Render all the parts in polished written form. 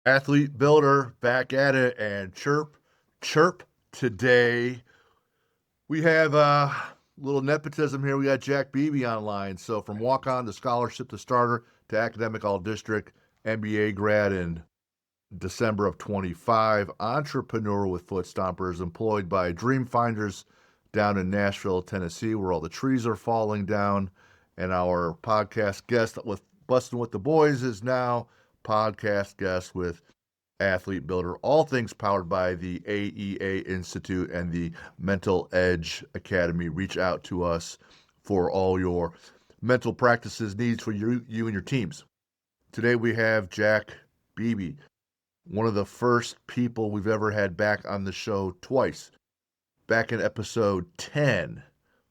Athlete Builder back at it and chirp today. We have a little nepotism here. We got Jack Beebe online. So from walk-on to scholarship to starter to academic all district, MBA grad in December of 25, entrepreneur with Foot Stompers, employed by Dream Finders down in Nashville, Tennessee, where all the trees are falling down. And our podcast guest with Bustin' with the Boys is now podcast guest with Athlete Builder, all things powered by the AEA Institute and the Mental Edge Academy. Reach out to us for all your mental practices needs for you and your teams. Today we have Jack Beebe, one of the first people we've ever had back on the show twice. Back in episode 10,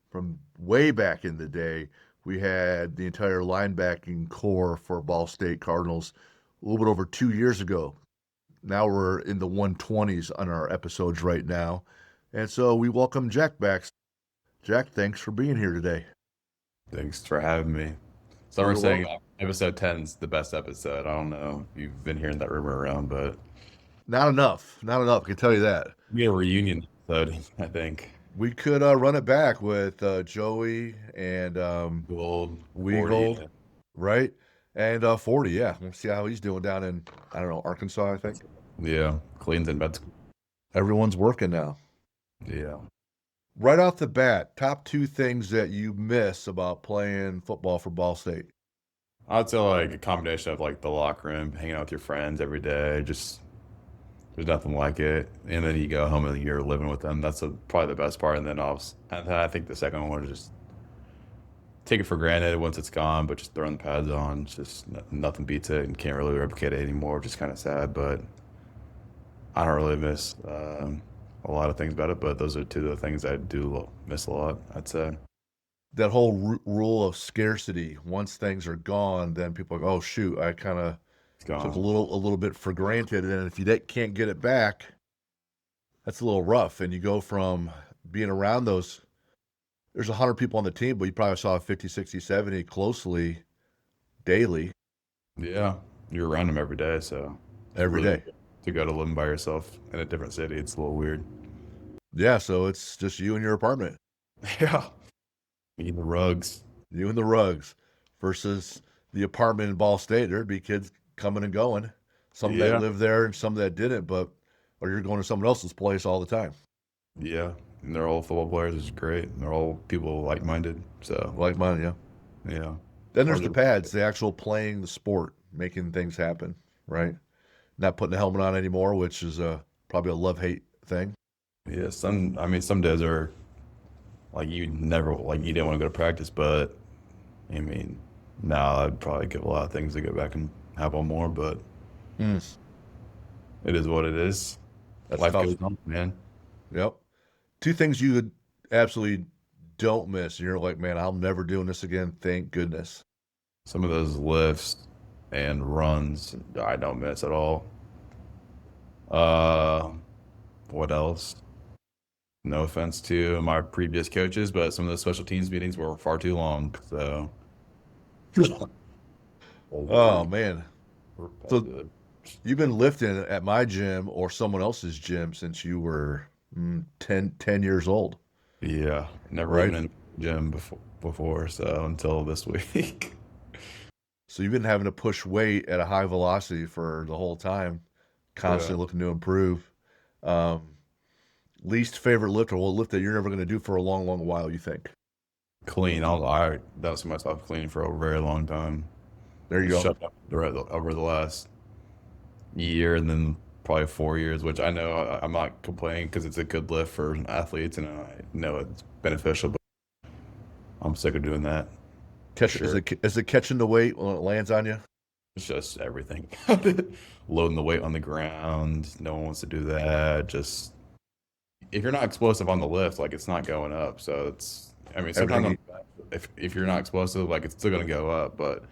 from way back in the day, we had the entire linebacking core for Ball State Cardinals a little bit over 2 years ago. Now we're in the 120s on our episodes right now. And so we welcome Jack back. Jack, thanks for being here today. Thanks for having me. Some are saying episode 10 is the best episode. I don't know if you've been hearing that rumor around, but Not enough. I can tell you that. we had a reunion episode, I think. We could run it back with Joey and Gold, Weagle, 40. right? And 40, yeah. We'll see how he's doing down in, I don't know, Arkansas, I think. Yeah, cleans in med school. Everyone's working now. Yeah. Right off the bat, top two things that you miss about playing football for Ball State. I'd say like a combination of like the locker room, hanging out with your friends every day, just there's nothing like it. And then you go home and you're living with them. That's probably the best part. And then I think the second one is just take it for granted once it's gone, but just throwing the pads on. It's just nothing beats it and can't really replicate it anymore, which is kind of sad. But I don't really miss a lot of things about it, but those are two of the things I do miss a lot, I'd say. That whole rule of scarcity. Once things are gone, then people are like, oh shoot, I kind of took a little bit for granted. And if you can't get it back, that's a little rough. And you go from being around those, there's 100 people on the team, but you probably saw 50, 60, 70 closely daily. Yeah, you're around them every day, so Every really day. to go to living by yourself in a different city, it's a little weird. Yeah, so it's just you and your apartment. Yeah. Eating the rugs. You and the rugs versus the apartment in Ball State. There'd be kids coming and going. Some that live there and some that didn't, or you're going to someone else's place all the time. Yeah. And they're all football players, which is great. And they're all people like-minded. So Like-minded, yeah. yeah. Then there's the pads, the actual playing the sport, making things happen, right? Not putting a helmet on anymore, which is probably a love-hate thing. Yeah, some days are like you didn't want to go to practice, but I mean, now I'd probably give a lot of things to go back and have one more, but it is what it is. That's Life tough. goes on, man. Yep. Two things you absolutely don't miss. And you're like, man, I'm never doing this again. Thank goodness. Some of those lifts and runs I don't miss at all. What else? No offense to my previous coaches, but some of the special teams meetings were far too long. So, Oh, man. So you've been lifting at my gym or someone else's gym since you were 10 years old. yeah, never Right. been in the gym before, so until this week. So you've been having to push weight at a high velocity for the whole time, constantly looking to improve. Least favorite lift or lift that you're never going to do for a long, long while, you think? Clean. I that was myself clean for a very long time. There you go. Shut up over the last year and then probably 4 years, which I know I'm not complaining because it's a good lift for athletes and I know it's beneficial, but I'm sick of doing that. Is it catching the weight when it lands on you? It's just everything. Loading the weight on the ground. No one wants to do that. Just if you're not explosive on the lift, like it's not going up. So sometimes if you're not explosive, like it's still going to go up. But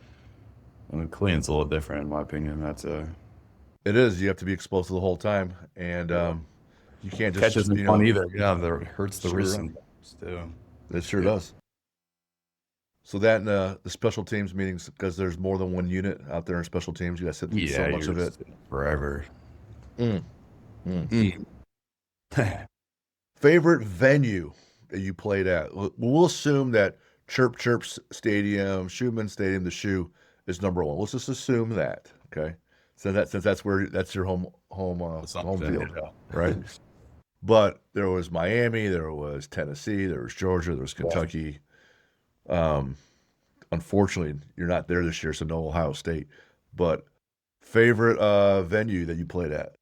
clean's a little different, in my opinion. It is. You have to be explosive the whole time, and you can't just catch isn't fun either. Yeah, that hurts the Sure. wrist sometimes too. It sure does. So that and the special teams meetings, because there's more than one unit out there in special teams. You got to sit through so Yeah, much you're of it. just forever. Mm, mm. Mm. Favorite venue that you played at? We'll assume that Chirp Stadium, Schumann Stadium, the Shoe is number one. Let's just assume that, okay? Since that's your home Assumption, field, yeah. right? But there was Miami, there was Tennessee, there was Georgia, there was Yeah. Kentucky. Um, Unfortunately, you're not there this year, so no Ohio State. But favorite venue that you played at?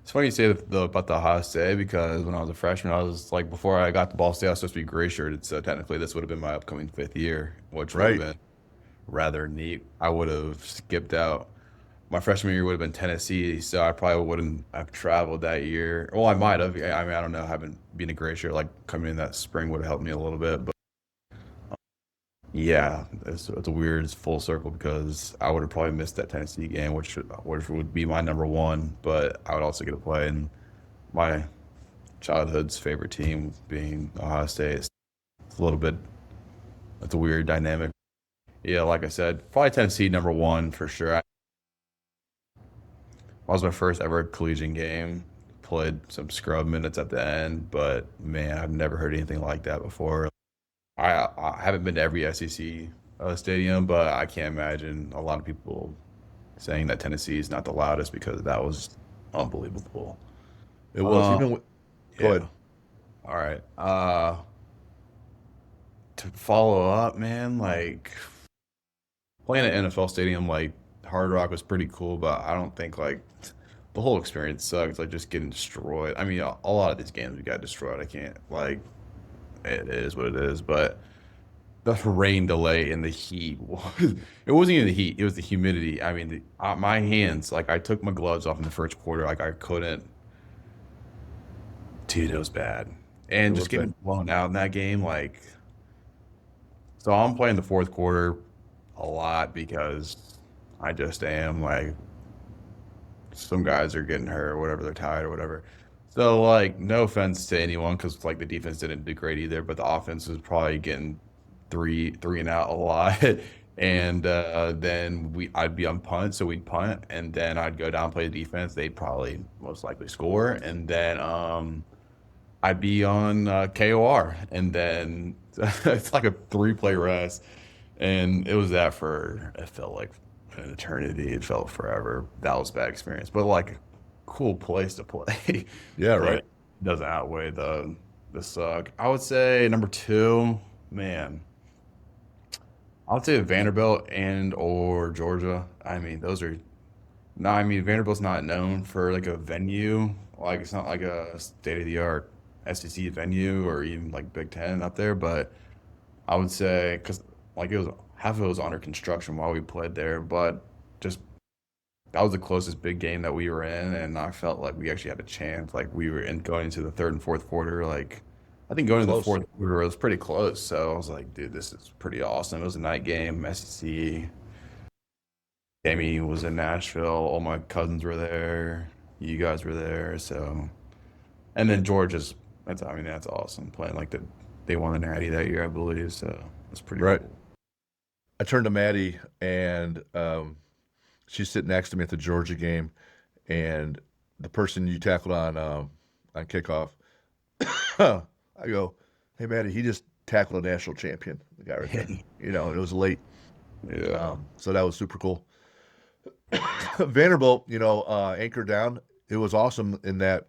It's funny you say about the Ohio State because when I was a freshman, I was like, before I got to Ball State, I was supposed to be gray shirted. So technically, this would have been my upcoming 5th year, which would have Right. been rather neat. I would have skipped out. My freshman year would have been Tennessee, so I probably wouldn't have traveled that year. Well, I might have. I mean, I don't know. Having been a gray shirt, like coming in that spring would have helped me a little bit. But yeah, it's a weird full circle because I would have probably missed that Tennessee game, which would be my number one. But I would also get to play in my childhood's favorite team being Ohio State. It's a little bit, it's a weird dynamic. Yeah, like I said, probably Tennessee number one for sure. That was my first ever collegiate game. Played some scrub minutes at the end, but man, I've never heard anything like that before. I haven't been to every SEC stadium, but I can't imagine a lot of people saying that Tennessee is not the loudest because that was unbelievable. It was Uh, even. Go yeah. ahead. All right. To follow up, man, like playing at NFL stadium, like Hard Rock was pretty cool, but I don't think like the whole experience sucks. Like just getting destroyed. I mean, a lot of these games we got destroyed. I can't like it is what it is, but the rain delay and the heat was, it wasn't even the heat, it was the humidity. I mean, my hands, like I took my gloves off in the first quarter, like I couldn't, dude, it was bad. It And was just bad. getting blown out in that game, like, so I'm playing the fourth quarter a lot because I just am like, some guys are getting hurt or whatever, they're tired or whatever. So like, no offense to anyone, because like the defense didn't do great either, but the offense was probably getting three and out a lot. And then I'd be on punt, so we'd punt, and then I'd go down play the defense. They'd probably most likely score, and then I'd be on KOR, and then it's like a 3 play rest, and it was that for it felt like an eternity. It felt forever. That was a bad experience, but like cool place to play. Yeah, But right. it doesn't outweigh the suck. I would say number two, man. I would say Vanderbilt and or Georgia. I mean, those are no. I mean, Vanderbilt's not known for like a venue. Like it's not like a state of the art SEC venue or even like Big Ten up there. But I would say because like it was half of it was under construction while we played there, but just that was the closest big game that we were in, and I felt like we actually had a chance. Like we were in going into the third and fourth quarter. Like I think going to the Close. fourth quarter was pretty close. So I was like, dude, this is pretty awesome. It was a night game, SEC. Amy was in Nashville. All my cousins were there. You guys were there. So and then Georgia's. That's I mean that's awesome. Playing like they won the Natty that year, I believe. So it's pretty Right. cool. I turned to Maddie, and she's sitting next to me at the Georgia game, and the person you tackled on kickoff, I go, "Hey, Maddie, he just tackled a national champion, the guy right there." It was late, Yeah. so that was super cool. Vanderbilt, anchored down. It was awesome in that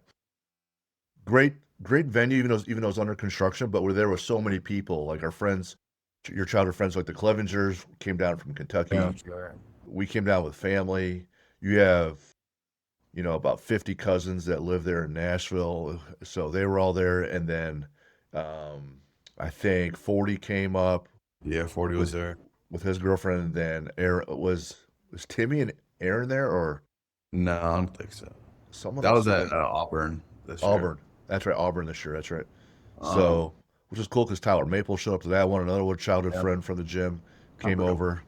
great, great venue, even though it's under construction, but where there were so many people, like our friends, your childhood friends, like the Clevingers came down from Yeah, Kentucky. sure. We came down with family. You have, about 50 cousins that live there in Nashville, so they were all there. And then, I think 40 came up Yeah, 40 was with there. with his girlfriend. And then Aaron was Timmy and Aaron there, or No, I don't think so. someone That else? was I at think Auburn this year. Auburn. That's right, Auburn this year. That's right. Um, So, which is cool because Tyler Maple showed up to that one. Another one, childhood yeah, friend from the gym I came forgot. over.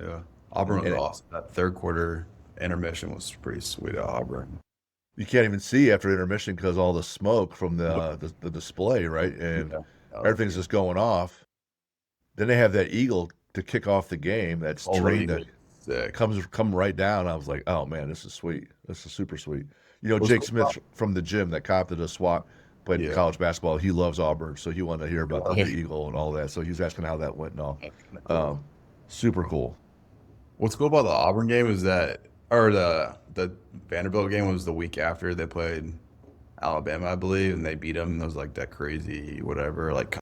Yeah, Auburn was And awesome. That third quarter intermission was pretty sweet at Auburn. you can't even see after intermission because all the smoke from Nope. the display, right? And Yeah, that was everything's good. just going off. Then they have that eagle to kick off the game. That's Oh, let me trained go. to Sick. come right down. I was like, oh man, this is sweet. This is super sweet. You know, What's Jake cool about Smith from the gym, that cop that does SWAT, played yeah. college basketball. He loves Auburn, so he wanted to hear about the Okay. eagle and all that. So he was asking how that went and all. That's kind of cool. Um, super cool. What's cool about the Auburn game is that, or the Vanderbilt game was the week after they played Alabama, I believe, and they beat them. It was like that crazy whatever, like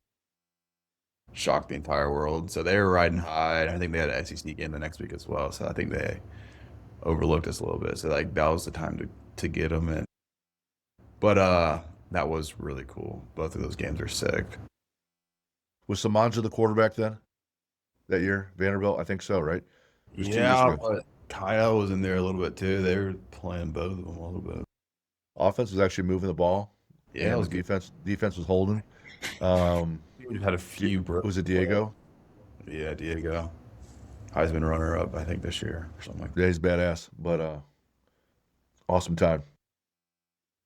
shocked the entire world. So they were riding high. And I think they had an SEC game the next week as well. So I think they overlooked us a little bit. So like that was the time to get them in. But that was really cool. Both of those games are sick. Was Samanja the quarterback then that year? Vanderbilt, I think so, right? It was 2 years Yeah, ago. but Kyle was in there a little bit too. They were playing both of them a little bit. Offense was actually moving the ball, Yeah, it and the was good. defense was holding. Um, We've had a few bro. was it Diego? Yeah, Diego. Heisman runner up, I think, this year or something like that. Yeah, he's badass, but awesome time.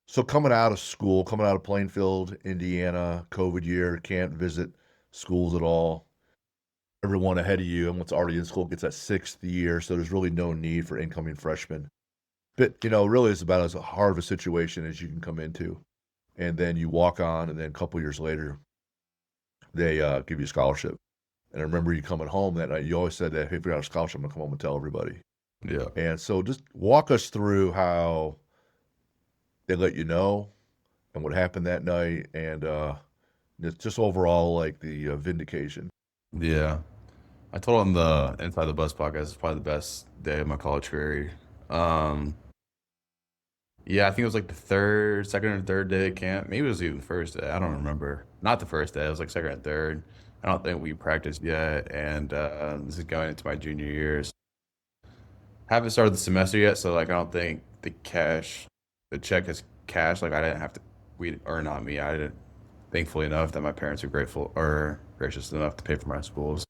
So coming out of school, coming out of Plainfield, Indiana, COVID year, can't visit schools at all. Everyone ahead of you and what's already in school gets that 6th year, so there's really no need for incoming freshmen. But really it's about as hard of a situation as you can come into. And then you walk on, and then a couple years later, they give you a scholarship. And I remember you coming home that night. You always said that, hey, if we got a scholarship, I'm gonna come home and tell everybody. Yeah. And so just walk us through how they let you know and what happened that night, and just overall like the vindication. Yeah. I told him the Inside the Bus podcast is probably the best day of my college career. Um, yeah, I think it was like the second or third day of camp. Maybe it was even the first day. I don't remember. Not the first day. It was like second or third. I don't think we practiced yet. And this is going into my junior years. Haven't started the semester yet, so like I don't think the check is cash. Like I didn't have to, or not me. I didn't. Thankfully enough that my parents were grateful or gracious enough to pay for my schools.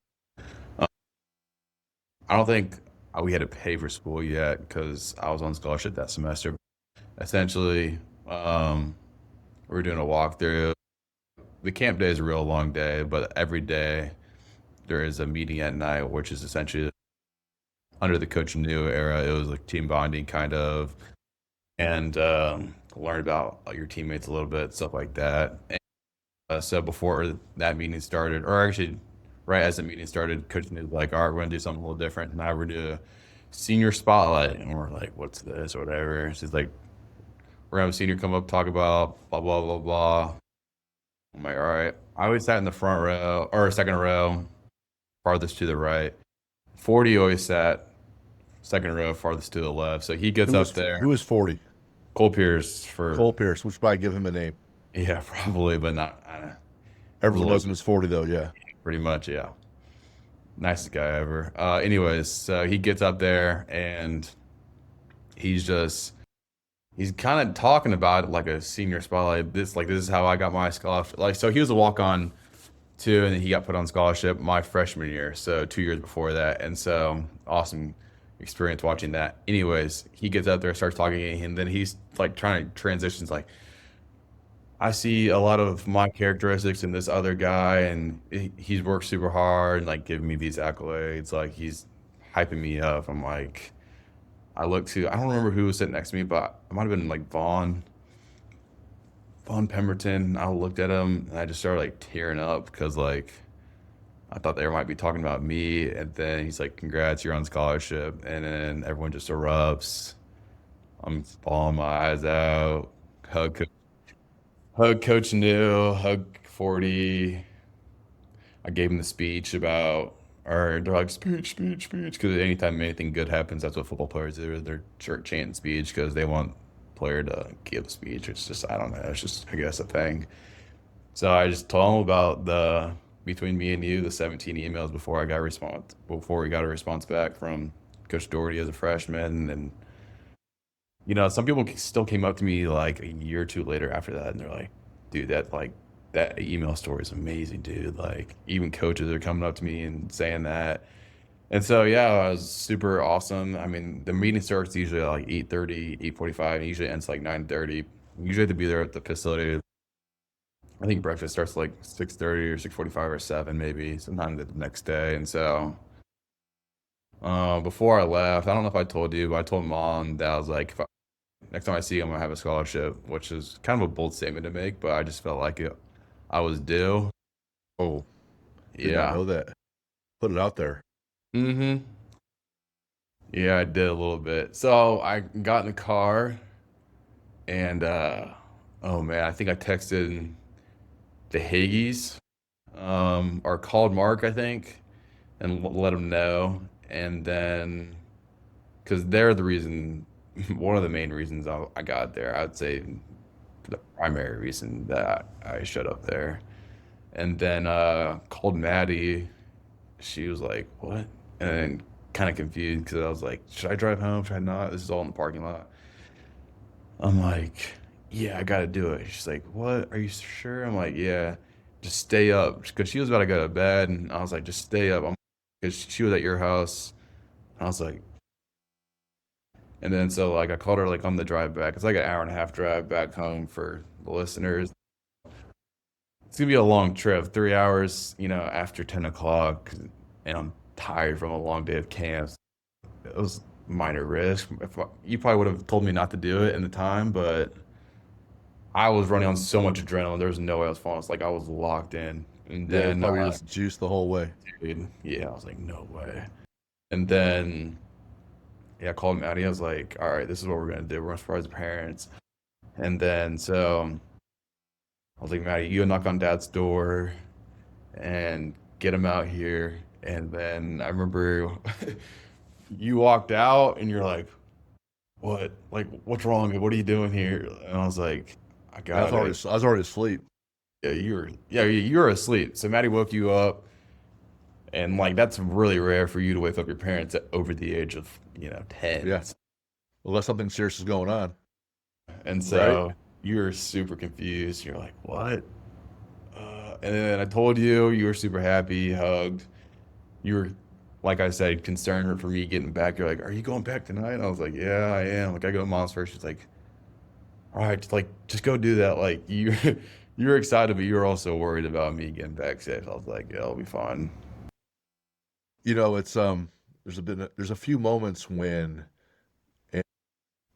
Um, I don't think we had to pay for school yet because I was on scholarship that semester. Essentially, we were doing a walkthrough. The camp day is a real long day, but every day there is a meeting at night, which is essentially under the Coach New era. It was like team bonding kind of, and learn about your teammates a little bit, stuff like that. And, so before that meeting started, or actually right as the meeting started, Coach New was like, all right, we're going to do something a little different. Now we're doing a senior spotlight. And we're like, what's this or whatever. She's like, we're gonna have a senior come up, talk about blah blah blah blah. I'm like, all right. I always sat in the front row or second row, farthest to the right. 40 always sat second row, farthest to the left. So he gets up there. Who was 40? Cole Pierce for Cole Pierce. We should probably give him a name. yeah, probably, but not Everyone knows him as 40 though. Yeah. pretty much, yeah. Nicest guy ever. Anyways, so he gets up there and he's kind of talking about it like a senior spotlight. This is how I got my scholarship. Like, so he was a walk on too, and then he got put on scholarship my freshman year, so 2 years before that. And so awesome experience watching that. Anyways, he gets out there, starts talking, and then he's like trying to transitions like, I see a lot of my characteristics in this other guy, and he's worked super hard and like giving me these accolades. Like he's hyping me up. I'm like, I don't remember who was sitting next to me, but it might have been like Vaughn Pemberton. I looked at him and I just started like tearing up because like I thought they might be talking about me. And then he's like, congrats, you're on scholarship. And then everyone just erupts. I'm bawling my eyes out. Hug Coach New, hug 40. I gave him the speech about, or they're like, speech. Because anytime anything good happens, that's what football players do. They're shirt chanting speech because they want player to give a speech. It's just, I don't know. It's just, I guess, a thing. So I just told him about between me and you, the 17 emails before we got a response back from Coach Doherty as a freshman. And, some people still came up to me like a year or two later after that. And they're like, dude, that email story is amazing, dude. Like even coaches are coming up to me and saying that. And so, yeah, it was super awesome. I mean, the meeting starts usually at like 8:30, 8:45, and usually ends like 9:30. Usually have to be there at the facility I think breakfast starts like 6:30 or 6:45 or 7 maybe, sometime the next day. And so before I left, I don't know if I told you, but I told mom that I was like, next time I see you, I'm gonna have a scholarship, which is kind of a bold statement to make, but I just felt like I was due. Oh, did not Yeah. know that. Put it out there. Mm-hmm. Yeah, I did a little bit. So I got in the car and oh man, I think I texted the Haggies, or called Mark, I think, and let him know. And then, because they're the reason, one of the main reasons I got there, I would say the primary reason that I showed up there. And then called Maddie. She was like, "What?" And then kind of confused because I was like, "Should I drive home? Should I not? This is all in the parking lot." I'm like, "Yeah, I gotta do it." She's like, "What? Are you sure?" I'm like, "Yeah, just stay up." Because she was about to go to bed, and I was like, "Just stay up." Because she was at your house. And I was like, and then so like I called her like on the drive back. It's like an hour and a half drive back home for the listeners. It's gonna be a long trip, 3 hours, after 10 o'clock, and I'm tired from a long day of camps. It was minor risk. You probably would have told me not to do it in the time, but I was running on so much adrenaline. There was no way I was falling. It's like I was locked in. And Yeah, then, probably just juice the whole way. dude, yeah, I was like, no way. And then, yeah, I called Maddie. I was like, all right, this is what we're gonna do. We're gonna surprise the parents. And then, so I was like, Maddie, you knock on Dad's door and get him out here. And then I remember you walked out and you're like, what? Like, what's wrong? What are you doing here? And I was like, I got it. I was already asleep. Yeah, you were asleep. So Maddie woke you up, and like that's really rare for you to wake up your parents at over the age of 10. Yeah, unless something serious is going on, And right? so you're super confused. You're like, what? And then I told you, you were super happy, you hugged. You were, like I said, concerned for me getting back. You're like, are you going back tonight? And I was like, yeah, I am. Like, I go to mom's first. She's like, all right, just go do that. Like, you're excited, but you're also worried about me getting back safe. I was like, yeah, it'll be fine. It's there's a few moments when, and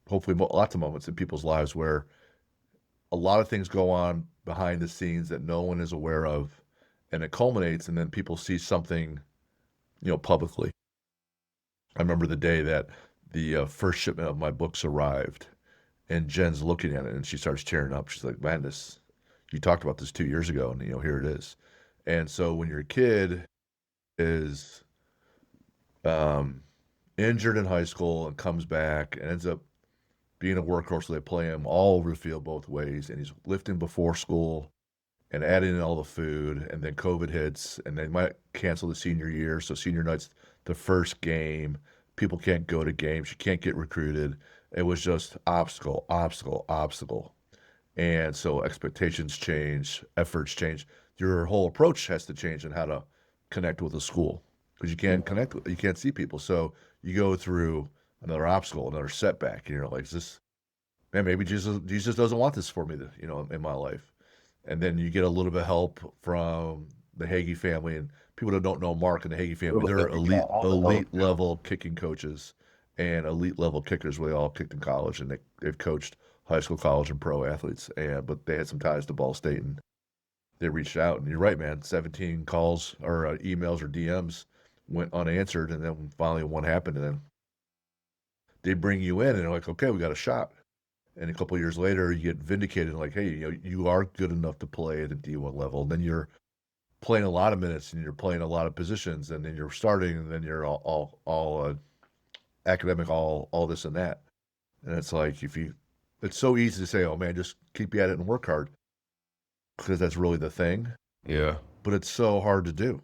hopefully lots of moments in people's lives where a lot of things go on behind the scenes that no one is aware of, and it culminates, and then people see something, publicly. I remember the day that the first shipment of my books arrived, and Jen's looking at it, and she starts tearing up. She's like, "Man, you talked about this 2 years ago, and here it is." And so when your kid is um, injured in high school and comes back and ends up being a workhorse, so they play him all over the field both ways, and he's lifting before school and adding in all the food, and then COVID hits, and they might cancel the senior year. So senior night's the first game. People can't go to games. You can't get recruited. It was just obstacle, obstacle, obstacle. And so expectations change, efforts change. Your whole approach has to change on how to connect with a school because you can't connect, you can't see people. So you go through another obstacle, another setback, and you're like, is this, man, maybe Jesus doesn't want this for me, in my life. And then you get a little bit of help from the Hagee family, and people that don't know Mark and the Hagee family, they're elite level kicking coaches and elite level kickers. We all kicked in college, and they've coached high school, college, and pro athletes. But they had some ties to Ball State, and they reached out. And you're right, man. 17 calls or emails or DMs went unanswered, and then finally one happened, and then they bring you in, and they're like, okay, we got a shot. And a couple of years later, you get vindicated, like, hey, you are good enough to play at a D1 level. And then you're playing a lot of minutes, and you're playing a lot of positions, and then you're starting, and then you're all academic, all this and that. And it's like it's so easy to say, oh man, just keep at it and work hard, because that's really the thing. Yeah. But it's so hard to do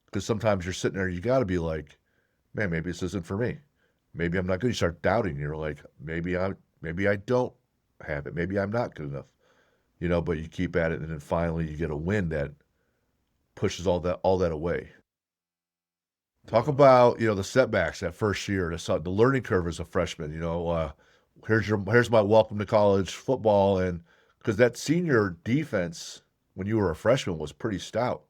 because sometimes you're sitting there, you got to be like, man, maybe this isn't for me. Maybe I'm not good. You start doubting. You're like, maybe I don't have it. Maybe I'm not good enough. But you keep at it, and then finally you get a win that pushes all that away. Talk about the setbacks that first year, the learning curve as a freshman. Here's my welcome to college football, and because that senior defense when you were a freshman was pretty stout.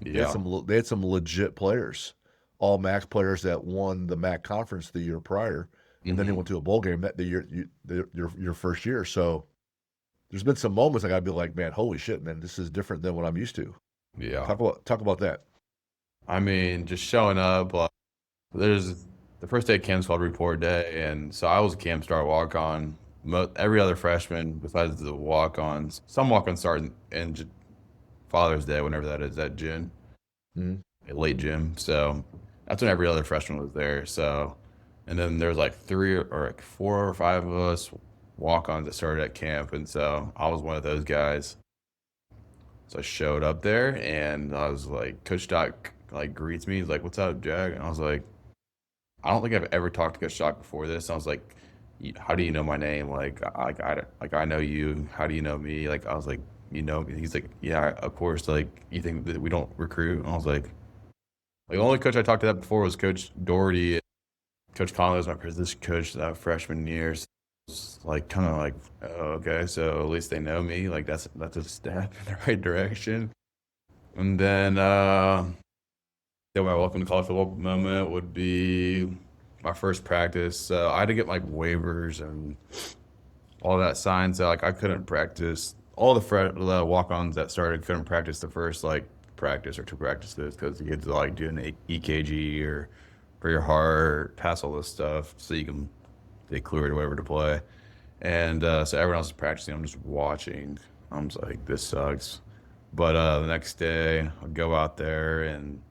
Yeah. They had some legit players, all MAC players that won the MAC conference the year prior, and then they Hmm. went to a bowl game that your first year. So there's been some moments I gotta be like, man, holy shit, man, this is different than what I'm used to. Yeah. Talk about that. I mean, just showing up. There's the first day of camp's called report day, and so I was a camp star walk on. Every other freshman besides the walk ons, some walk ons start in Father's Day, whenever that is, that June, Mhm. late June. So that's when every other freshman was there. So, and then there's like three or like four or five of us walk ons that started at camp, and so I was one of those guys. So I showed up there, and I was like, Coach Doc like greets me. He's like, "What's up, Jack?" And I was like, I don't think I've ever talked to Coach Doc before this. I was like, "How do you know my name? Like I know you. How do you know me?" Like I was like, "You know me?" He's like, "Yeah, of course." Like, you think that we don't recruit? And I was like the only coach I talked to that before was Coach Doherty. Coach Conley was my position coach that freshman year. So it's like kind of like, oh, okay, so at least they know me. Like that's a step in the right direction. And then my welcome to college football moment would be my first practice. So I had to get like waivers and all that signed. So like I couldn't practice. All the walk-ons that started couldn't practice the first like practice or two practices because you had to like do an EKG or for your heart, pass all this stuff so you can get cleared or whatever to play. And so everyone else is practicing. I'm just watching. I'm just like, this sucks. But the next day, I'd go out there, and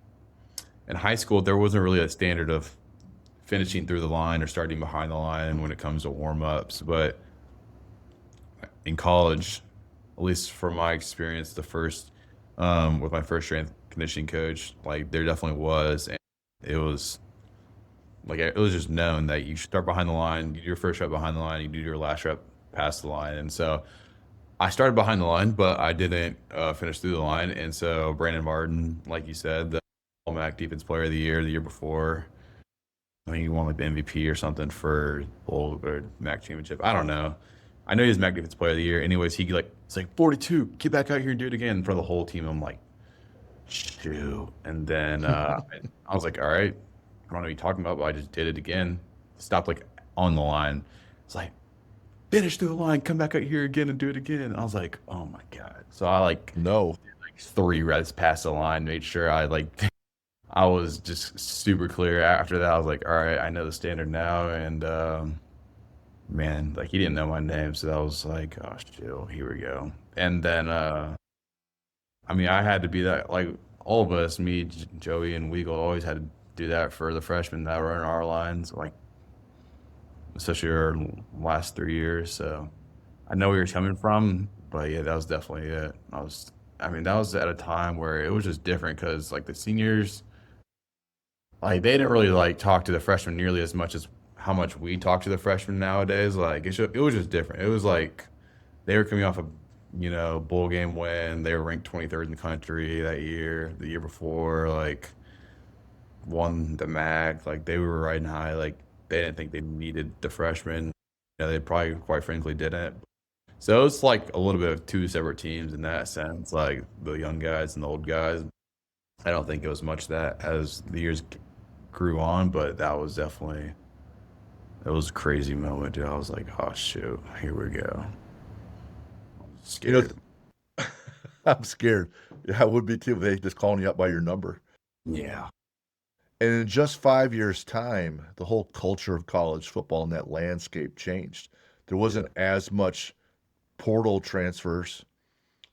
in high school, there wasn't really a standard of finishing through the line or starting behind the line when it comes to warm ups. But in college, at least from my experience, with my first strength conditioning coach, like there definitely was, and it was like it was just known that you start behind the line, you do your first rep behind the line, you do your last rep past the line, and so I started behind the line, but I didn't finish through the line, and so Brandon Martin, like you said, the All MAC Defense Player of the year before. I think he won like the MVP or something for Bowl or MAC championship. I don't know. I know he was MAC Defense Player of the Year. Anyways, it's like 42. Get back out here and do it again for the whole team. I'm like, shoot. And then I was like, all right, I don't know what you're talking about, but I just did it again. Stopped like on the line. It's like, finish through the line, come back out here again and do it again. And I was like, oh my God. So I like No. three reps past the line, made sure I like I was just super clear. After that, I was like, all right, I know the standard now. And man, like he didn't know my name. So that was like, oh, shit, here we go. And then, I mean, I had to be that, like all of us, me, Joey, and Weagle always had to do that for the freshmen that were in our lines, like, especially our last 3 years. So I know where you're coming from, but yeah, that was definitely it. I mean, that was at a time where it was just different because like the seniors, like they didn't really like talk to the freshmen nearly as much as how much we talk to the freshmen nowadays. Like it was just different. It was like they were coming off a bowl game win. They were ranked 23rd in the country that year. The year before, like won the MAC. Like they were riding high. Like they didn't think they needed the freshmen. They probably quite frankly didn't. So it's like a little bit of two separate teams in that sense, like the young guys and the old guys. I don't think it was much that as the years grew on, but it was a crazy moment, dude. I was like, oh shoot, here we go. You know, Scared. I'm scared. Yeah, I would be too. They just calling you up by your number. Yeah. And in just 5 years' time, the whole culture of college football and that landscape changed. There Yeah. wasn't as much portal transfers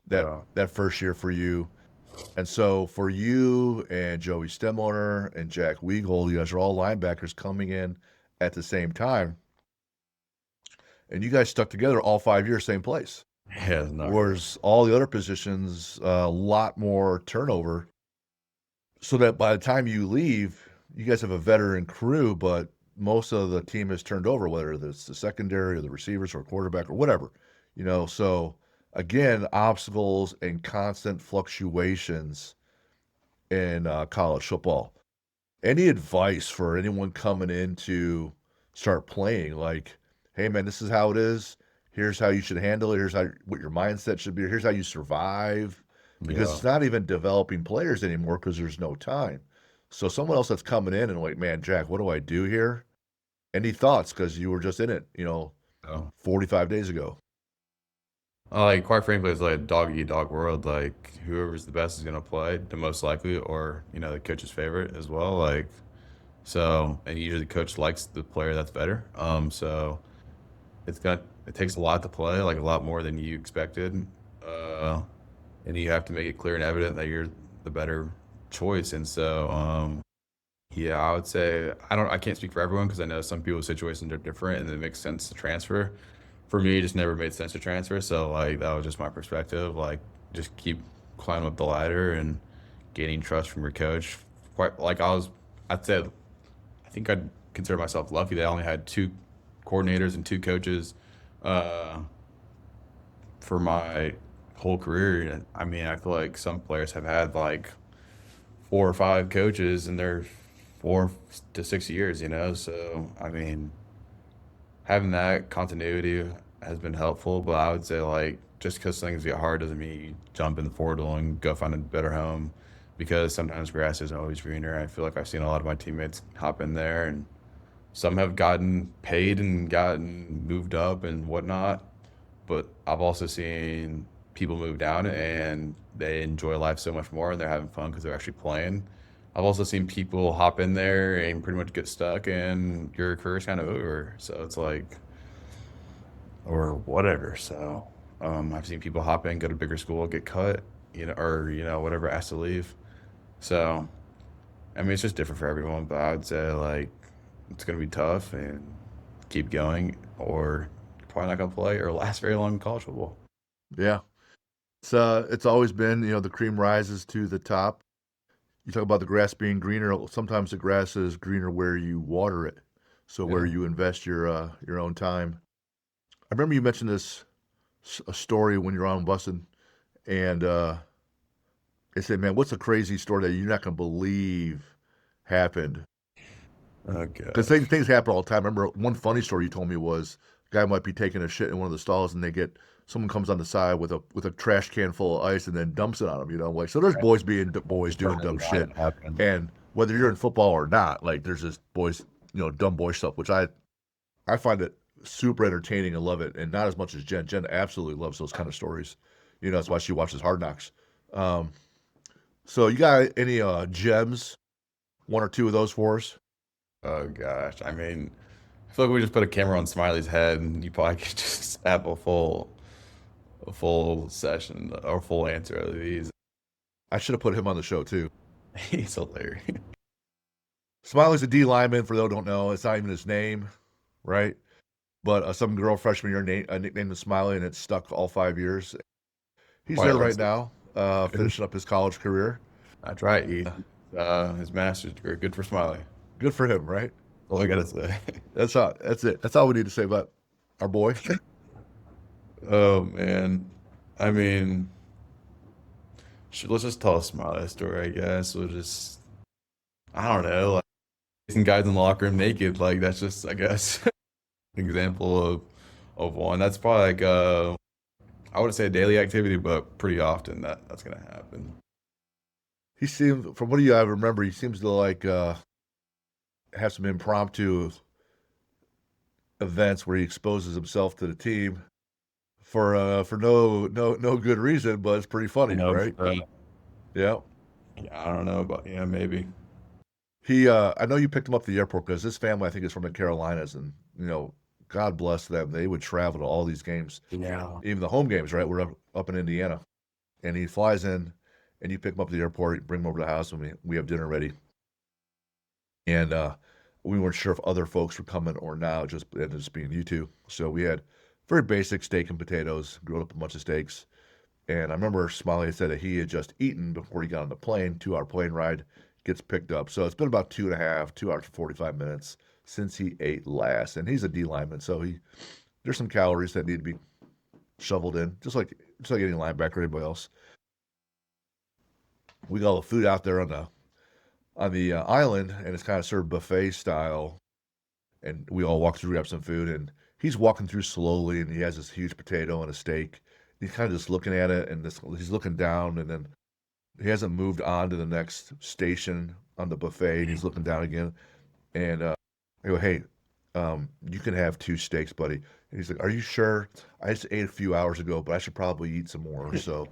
Yeah. that first year for you. And so for you and Joey Stemler and Jack Weagle, you guys are all linebackers coming in at the same time. And you guys stuck together all 5 years, same place. Yeah, it's not good. Whereas all the other positions, a lot more turnover. So that by the time you leave, you guys have a veteran crew, but most of the team has turned over, whether it's the secondary or the receivers or quarterback or whatever, So again, obstacles and constant fluctuations in college football. Any advice for anyone coming in to start playing? Like, hey man, this is how it is. Here's how you should handle it. Here's what your mindset should be. Here's how you survive. because Yeah. it's not even developing players anymore because there's no time. So someone else that's coming in and like, man, Jack, what do I do here? Any thoughts? Because you were just in it, 45 days ago. Like quite frankly, it's like a dog eat dog world. Like whoever's the best is gonna play the most likely, or the coach's favorite as well. Like so, and usually the coach likes the player that's better. So it takes a lot to play, like a lot more than you expected. Uh, and you have to make it clear and evident that you're the better choice. And so, yeah, I would say I can't speak for everyone because I know some people's situations are different and it makes sense to transfer. For me, it just never made sense to transfer. So like that was just my perspective. Like just keep climbing up the ladder and gaining trust from your coach. Quite like I'd say I think I'd consider myself lucky that I only had two coordinators and two coaches uh, for my whole career. I mean, I feel like some players have had like 4 or 5 coaches in their 4 to 6 years, So, I mean, having that continuity has been helpful, but I would say like just because things get hard doesn't mean you jump in the portal and go find a better home because sometimes grass isn't always greener. I feel like I've seen a lot of my teammates hop in there and some have gotten paid and gotten moved up and whatnot, but I've also seen people move down and they enjoy life so much more and they're having fun because they're actually playing. I've also seen people hop in there and pretty much get stuck and your career's kind of over. So it's like, or whatever. So I've seen people hop in, go to bigger school, get cut, or whatever, asked to leave. So I mean, it's just different for everyone, but I would say like it's gonna be tough and keep going, or you're probably not gonna play or last very long in college football. Yeah. It's always been, the cream rises to the top. You talk about the grass being greener. Sometimes the grass is greener where you water it. So where Yeah. you invest your own time. I remember you mentioned this a story when you're on busing, and they said, "Man, what's a crazy story that you're not gonna believe happened?" Oh Because gosh. things happen all the time. I remember one funny story you told me was a guy might be taking a shit in one of the stalls, and someone comes on the side with a trash can full of ice and then dumps it on him. Like so. There's boys being boys doing dumb shit, That happened. and whether you're in football or not, like there's just boys, dumb boy stuff, which I find it super entertaining and love it, and not as much as Jen. Jen absolutely loves those kind of stories. That's why she watches Hard Knocks. Um, so you got any gems? One or two of those for us? Oh gosh. I mean, I feel like we just put a camera on Smiley's head and you probably could just have a full session or full answer of these. I should have put him on the show too. He's hilarious. Smiley's a D lineman. For those who don't know, it's not even his name, right? But some girl freshman year nicknamed him Smiley, and it's stuck all 5 years. He's Quite there right honestly. now, finishing up his college career. That's right. His master's degree. Good for Smiley. Good for him, right? All I gotta say. That's it. That's all we need to say about our boy. Oh man. I mean, let's just tell a Smiley story, I guess. I don't know, like some guys in the locker room naked. Like that's just, I guess, an example of one. That's probably like I wouldn't say a daily activity, but pretty often that's gonna happen. He seems, from what I remember, he seems to like have some impromptu events where he exposes himself to the team for no good reason, but it's pretty You funny, know, right? Yeah. yeah, I don't know, but yeah, maybe. I know you picked him up at the airport because his family, I think, is from the Carolinas, and God bless them. They would travel to all these games, Yeah. even the home games, right? We're up in Indiana, and he flies in, and you pick him up at the airport, bring him over to the house, and we have dinner ready, and we weren't sure if other folks were coming or not. Just ended up just being you two, so we had very basic steak and potatoes, grilled up a bunch of steaks, and I remember Smiley said that he had just eaten before he got on the plane, 2 hour plane ride, gets picked up. So it's been about 2.5, 2 hours and 45 minutes since he ate last. And he's a D lineman, so there's some calories that need to be shoveled in, just like any linebacker or anybody else. We got all the food out there on the island, and it's kind of served buffet style. And we all walk through, grab some food, and he's walking through slowly, and he has this huge potato and a steak, he's kind of just looking at it, and he's looking down, and then he hasn't moved on to the next station on the buffet, and he's looking down again. And I go, hey, you can have 2 steaks, buddy. And he's like, are you sure? I just ate a few hours ago, but I should probably eat some more. So,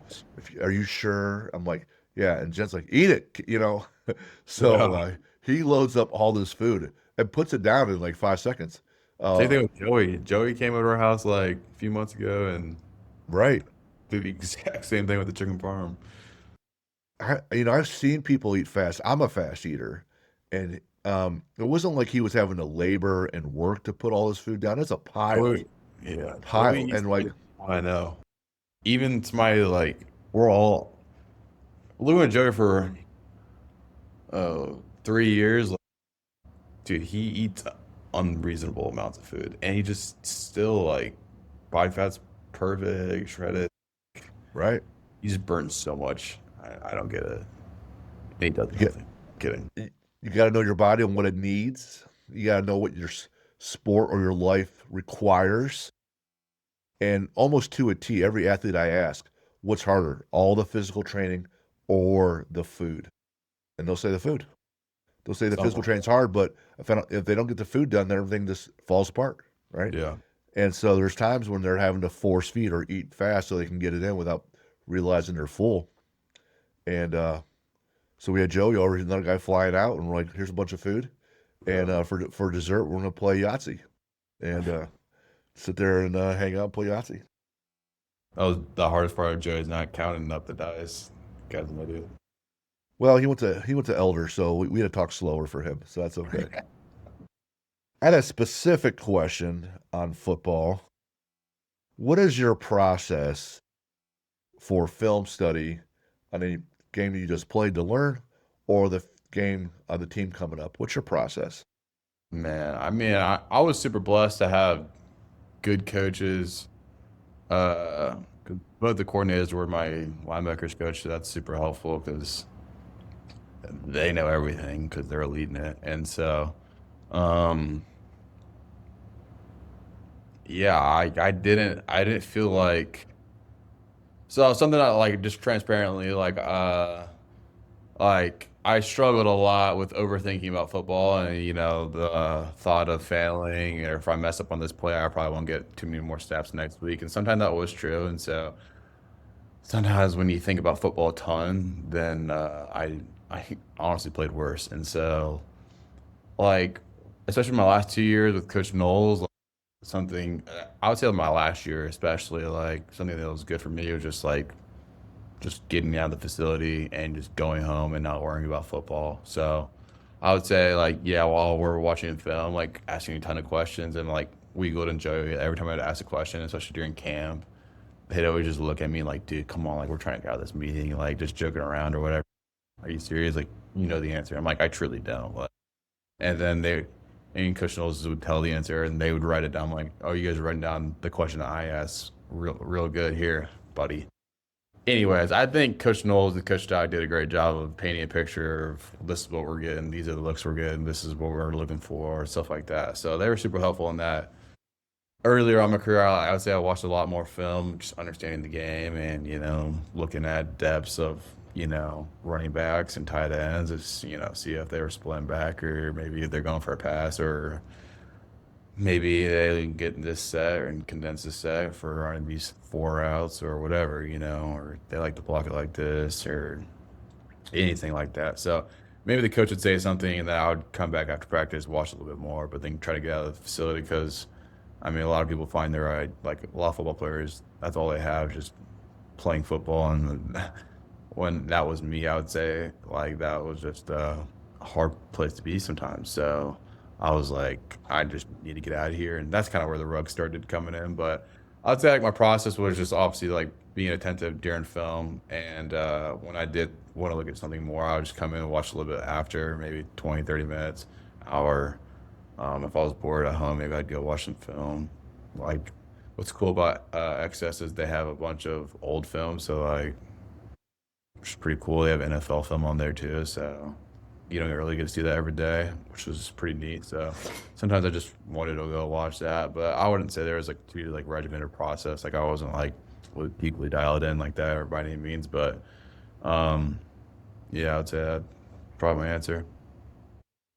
are you sure? I'm like, yeah. And Jen's like, eat it, you know. So Yeah. he loads up all this food and puts it down in like 5 seconds. Same Uh, thing with Joey. Joey came over to our house like a few months ago and right. did the exact same thing with the chicken parm. I've seen people eat fast. I'm a fast eater, and it wasn't like he was having to labor and work to put all his food down. It's a pile, Joey, yeah, Joey pile, used and to like, eat. I know. Even somebody like we're all Lou and Joey for 3 years. Like, dude, he eats unreasonable amounts of food, and he just still like body fat's perfect, shredded. right? He just burns so much. I don't get it. And he does You get nothing. Kidding. you got to know your body and what it needs. You got to know what your sport or your life requires, and almost to a T, every athlete I ask, what's harder, all the physical training or the food? And they'll say the food. They'll say the physical Someone. training's hard, but if they don't get the food done, then everything just falls apart, right? Yeah. And so there's times when they're having to force feed or eat fast so they can get it in without realizing they're full. And so we had Joey over, another guy flying out, and we're like, "Here's a bunch of food, and Yeah. for dessert, we're gonna play Yahtzee, and sit there and hang out and play Yahtzee." That was the hardest part of Joey's not counting up the dice. Got no idea. Well, he went to Elder, so we had to talk slower for him, so that's okay. I had a specific question on football. What is your process for film study on any game that you just played to learn, or the game of the team coming up? What's your process? Man, I mean, I was super blessed to have good coaches. 'Cause both the coordinators were my linebackers coach, so that's super helpful because they know everything because they're leading it. And so, um, yeah, I didn't feel like something I like just transparently like I struggled a lot with overthinking about football and the thought of failing or if I mess up on this play, I probably won't get too many more snaps next week. And sometimes that was true. And so sometimes when you think about football a ton, then I honestly played worse. And so like especially my last 2 years with Coach Knowles, like, something I would say my last year especially like something that was good for me was just getting out of the facility and just going home and not worrying about football. So I would say like, yeah, while we're watching film, like asking a ton of questions and like we would enjoy it every time I'd ask a question, especially during camp. They'd always just look at me like, dude, come on, like we're trying to get out of this meeting, like just joking around or whatever. Are you serious? Like, you know the answer. I'm like, I truly don't. Like, and then and Coach Knowles would tell the answer and they would write it down. I'm like, oh, you guys are writing down the question that I asked. Real good here, buddy. Anyways, I think Coach Knowles and Coach Dodd did a great job of painting a picture of this is what we're getting, these are the looks we're getting, this is what we're looking for, stuff like that. So they were super helpful in that. Earlier on my career, I would say I watched a lot more film, just understanding the game and, looking at depths of, running backs and tight ends, just, see if they were splitting back or maybe if they're going for a pass or maybe they get this set and condense this set for running these 4 routes or whatever, or they like to block it like this or anything like that. So maybe the coach would say something and then I would come back after practice, watch a little bit more, but then try to get out of the facility because, I mean, a lot of people find like a lot of football players, that's all they have, just playing football. And when that was me, I would say like that was just a hard place to be sometimes. So I was like, I just need to get out of here. And that's kind of where the rug started coming in. But I'd say like my process was just obviously like being attentive during film. And when I did want to look at something more, I would just come in and watch a little bit after, maybe 20, 30 minutes, hour. If I was bored at home, maybe I'd go watch some film. Like what's cool about XS is they have a bunch of old films. So like, which is pretty cool. They have NFL film on there too. So you don't really get to see that every day, which was pretty neat. So sometimes I just wanted to go watch that, but I wouldn't say there was like too like regimented process. Like I wasn't like was equally dialed in like that or by any means, but um, yeah, I'd say that's probably my answer.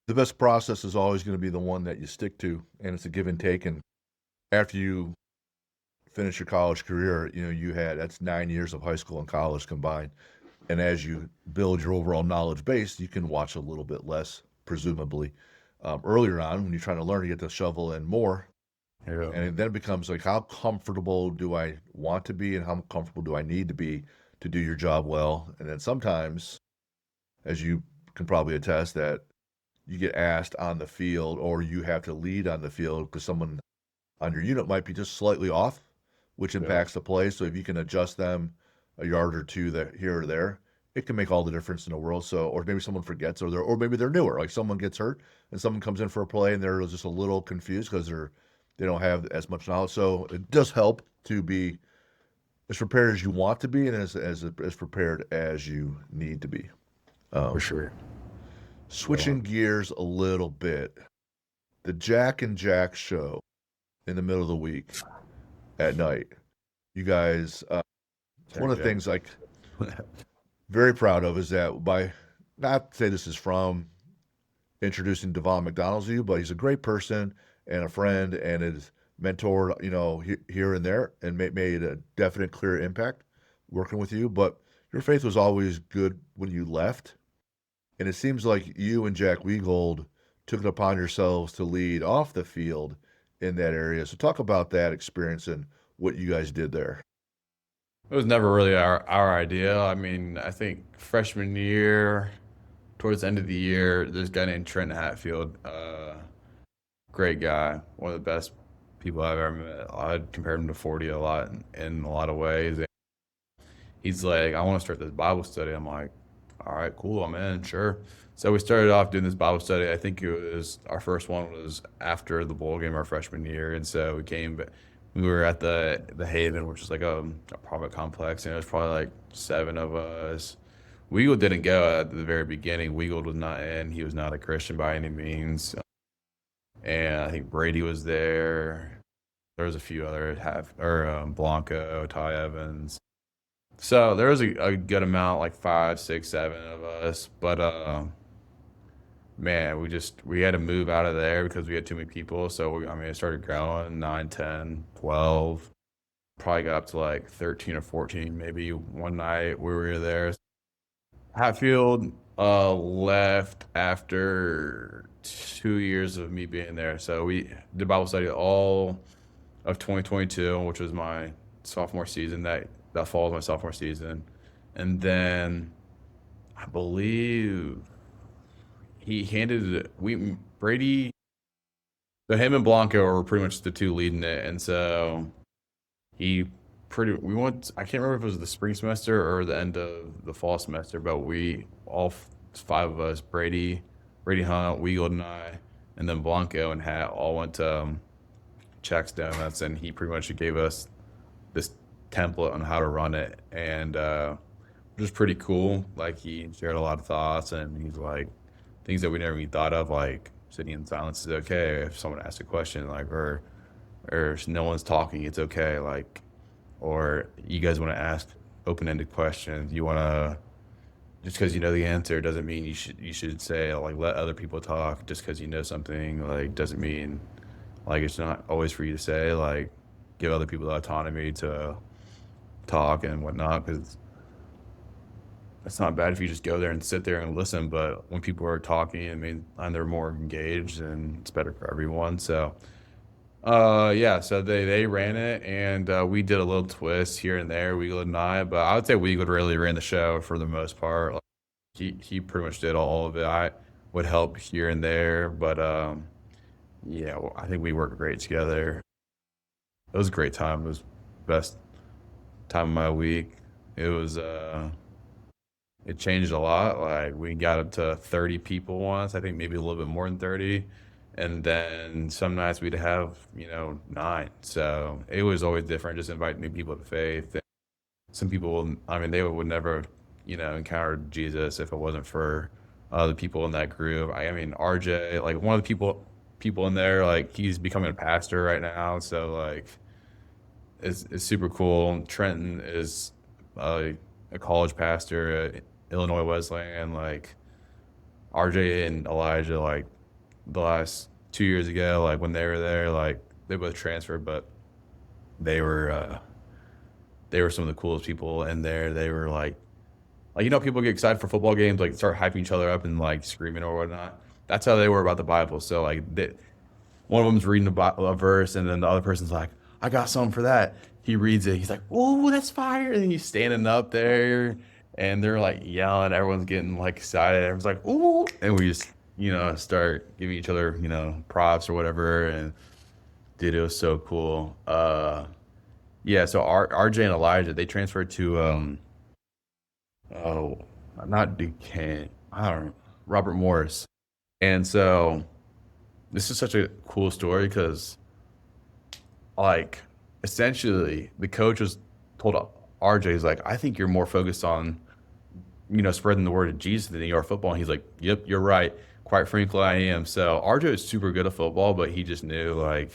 The best process is always going to be the one that you stick to, and it's a give and take. And after you finish your college career, that's 9 years of high school and college combined. And as you build your overall knowledge base, you can watch a little bit less, presumably. Earlier on, when you're trying to learn, you get to shovel in more. Yeah, And then it becomes like, how comfortable do I want to be and how comfortable do I need to be to do your job well? And then sometimes, as you can probably attest, that you get asked on the field or you have to lead on the field because someone on your unit might be just slightly off, which yeah, impacts the play. So if you can adjust them a yard or two that here or there, it can make all the difference in the world. So, or maybe someone forgets, or maybe they're newer. Like someone gets hurt and someone comes in for a play and they're just a little confused because they don't have as much knowledge. So it does help to be as prepared as you want to be and as prepared as you need to be. for sure. Switching gears a little bit, the Jack and Jack show in the middle of the week at night. You guys, one of the things like very proud of is that by not to say this is from introducing Devon McDonald to you, but he's a great person and a friend and has mentored, here and there and made a definite clear impact working with you. But your faith was always good when you left. And it seems like you and Jack Wegold took it upon yourselves to lead off the field in that area. So talk about that experience and what you guys did there. It was never really our idea. I mean, I think freshman year, towards the end of the year, this guy named Trent Hatfield, great guy, one of the best people I've ever met. I'd compare him to 40 a lot in a lot of ways. And he's like, I want to start this Bible study. I'm like, all right, cool, I'm in, sure. So we started off doing this Bible study. I think our first one was after the bowl game our freshman year. And so we were at the Haven, which is like a apartment complex, and it was probably like 7 of us. Weagle didn't go at the very beginning. Weagle was not in. He was not a Christian by any means. And I think Brady was there. There was a few other Blanco, Ty Evans. So there was a good amount, like 5, 6, 7 of us. But man, we had to move out of there because we had too many people. So it started growing 9, 10, 12. Probably got up to like 13 or 14 maybe one night we were there. Hatfield left after 2 years of me being there. So we did Bible study all of 2022, which was my sophomore season. That fall was my sophomore season. And then I believe Brady, so him and Blanco were pretty much the two leading it. And so I can't remember if it was the spring semester or the end of the fall semester, but all 5 of us, Brady Hunt, Weagle and I, and then Blanco and Hat all went to Check's Donuts, and he pretty much gave us this template on how to run it. And it was pretty cool. Like, he shared a lot of thoughts, and he's like, things that we never even thought of, like sitting in silence is okay. If someone asks a question, like, or if no one's talking, it's okay. Like, or you guys want to ask open-ended questions. You want to, just because you know the answer doesn't mean you should say, like, let other people talk. Just because you know something, like, doesn't mean, like, it's not always for you to say. Like, give other people the autonomy to talk and whatnot, because it's not bad if you just go there and sit there and listen. But when people are talking, and they're more engaged, and it's better for everyone. So so they ran it, and we did a little twist here and there, Weagle and I, but I would say Weagle really ran the show for the most part. Like, he pretty much did all of it. I would help here and there, but I think we worked great together. It was a great time. It was the best time of my week. It was it changed a lot. Like, we got up to 30 people once, I think maybe a little bit more than 30. And then some nights we'd have, 9. So it was always different, just inviting new people to faith. And some people, they would never, encounter Jesus if it wasn't for the people in that group. RJ, like, one of the people in there, like, he's becoming a pastor right now. So, like, is super cool. Trenton is a college pastor at Illinois Wesleyan. Like RJ and Elijah, like the last 2 years ago, like when they were there, like they both transferred, but they were uh, they were some of the coolest people in there. They were like people get excited for football games, like start hyping each other up and like screaming or whatnot. That's how they were about the Bible. So like one of them's reading a verse, and then the other person's like, "I got something for that." He reads it. He's like, "Oh, that's fire!" And he's standing up there, and they're like yelling. Everyone's getting like excited. Everyone's like, "Ooh!" And we just start giving each other props or whatever. And dude, it was so cool. Yeah. So RJ and Elijah, they transferred to oh, not Duquesne. I don't know, Robert Morris. And so this is such a cool story because like essentially the coach was told RJ, he's like, I think you're more focused on spreading the word of Jesus than you are football. And he's like, yep, you're right. Quite frankly, I am. So RJ is super good at football, but he just knew like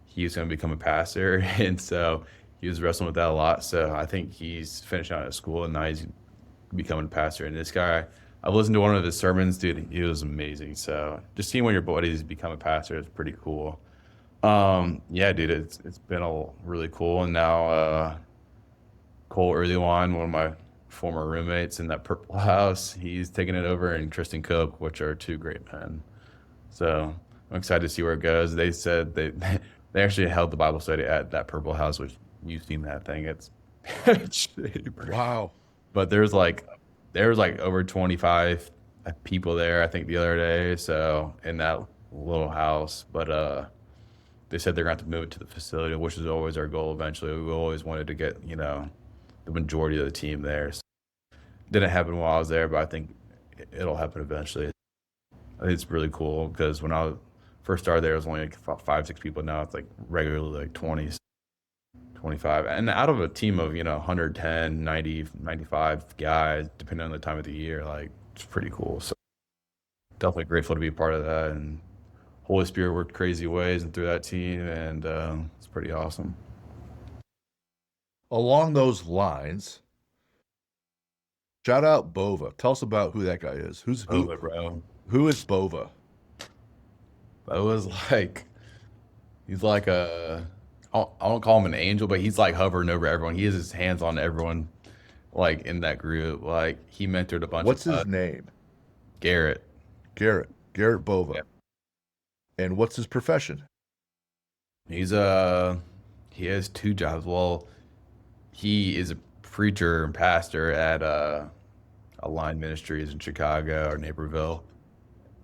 he was going to become a pastor. And so he was wrestling with that a lot. So I think he's finishing out at school and now he's becoming a pastor. And this guy, I've listened to one of his sermons, dude. He was amazing. So just seeing one of your buddies become a pastor is pretty cool. Yeah, dude, it's been all really cool. And now Cole Earlywan, one of my former roommates in that purple house, he's taking it over, and Tristan Cope, which are two great men. So I'm excited to see where it goes. They said they actually held the Bible study at that purple house, which you've seen that thing. It's Wow. but there was like over 25 people there, I think, the other day. So in that little house, but they said they're going to have to move it to the facility, which is always our goal. Eventually, we always wanted to get the majority of the team there. So didn't happen while I was there, but I think it'll happen eventually. I think it's really cool because when I first started there, it was only like 5, 6 people. Now it's like regularly like 20, 25, and out of a team of 110, 90, 95 guys, depending on the time of the year, like it's pretty cool. So definitely grateful to be a part of that, and Holy Spirit worked crazy ways and through that team, and it's pretty awesome. Along those lines, shout out Bova. Tell us about who that guy is. Over, bro. Who is Bova? That was like he's like I don't call him an angel, but he's like hovering over everyone. He has his hands on everyone, like in that group. Like he mentored a bunch What's of his name? Garrett. Garrett Bova. Yeah. And what's his profession? He's he has two jobs. Well, he is a preacher and pastor at Aligned Ministries in Chicago or Naperville,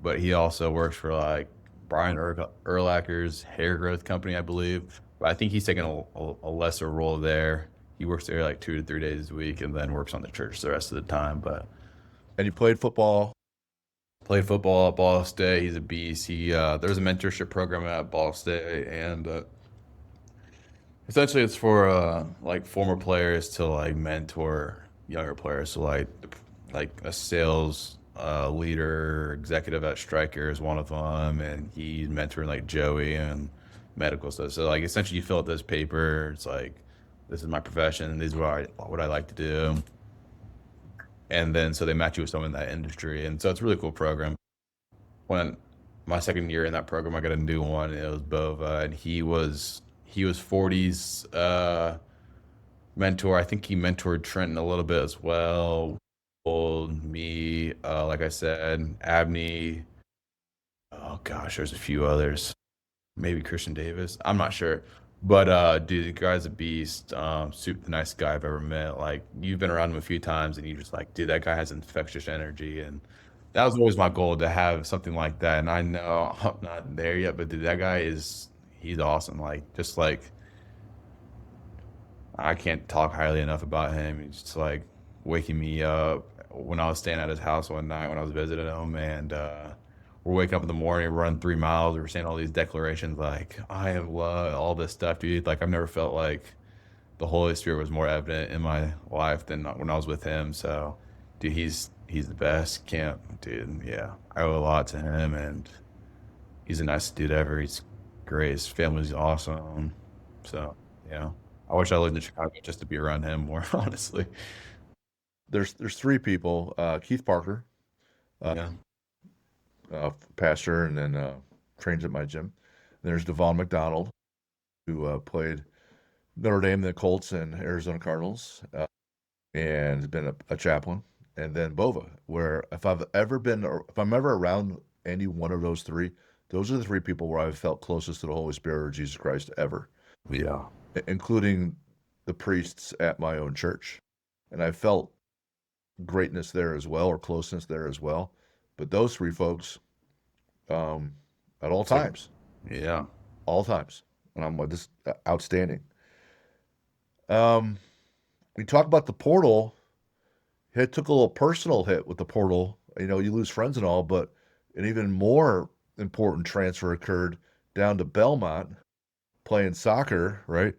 but he also works for like Brian Urlacher's hair growth company, I believe. But I think he's taking a lesser role there. He works there like 2 to 3 days a week and then works on the church the rest of the time. But And you played football. played football at Ball State. He's a beast. There's a mentorship program at Ball State, and essentially it's for like former players to like mentor younger players. So like a sales leader, executive at Stryker is one of them, and he's mentoring like Joey and medical stuff. So like essentially you fill out this paper. It's like this is my profession. This is what I like to do. And then so they match you with someone in that industry, and so it's a really cool program. When my second year in that program, I got a new one, and it was Bova, and he was 40's mentor. I think he mentored Trenton a little bit as well. Old me, like I said, Abney. Oh gosh, there's a few others. Maybe Christian Davis. I'm not sure. But dude, the guy's a beast. Super the nicest guy I've ever met. Like you've been around him a few times, and you just like, dude, that guy has infectious energy, and that was always my goal to have something like that. And I know I'm not there yet, but dude, that guy he's awesome. Like just like I can't talk highly enough about him. He's just like waking me up when I was staying at his house one night when I was visiting him, and we're waking up in the morning, run 3 miles, we're saying all these declarations like I have love, all this stuff, dude. Like I've never felt like the Holy Spirit was more evident in my life than when I was with him. So, dude, he's the best. Dude, yeah, I owe a lot to him, and he's the nicest dude ever. He's great. His family's awesome. So, yeah. I wish I lived in Chicago just to be around him more, honestly. There's three people: Keith Parker, uh, Yeah. pastor, and then trains at my gym. There's Devon McDonald, who played Notre Dame, the Colts, and Arizona Cardinals, and has been a chaplain. And then Bova, where if I'm ever around any one of those three, those are the three people where I've felt closest to the Holy Spirit or Jesus Christ ever, Yeah. including the priests at my own church. And I felt greatness there as well, or closeness there as well. But those three folks, um, at It's like, yeah. all times, and I'm like, this outstanding. Um, we talk about the portal. It took a little personal hit with the portal. You know, you lose friends and all, but an even more important transfer occurred down to Belmont playing soccer, right?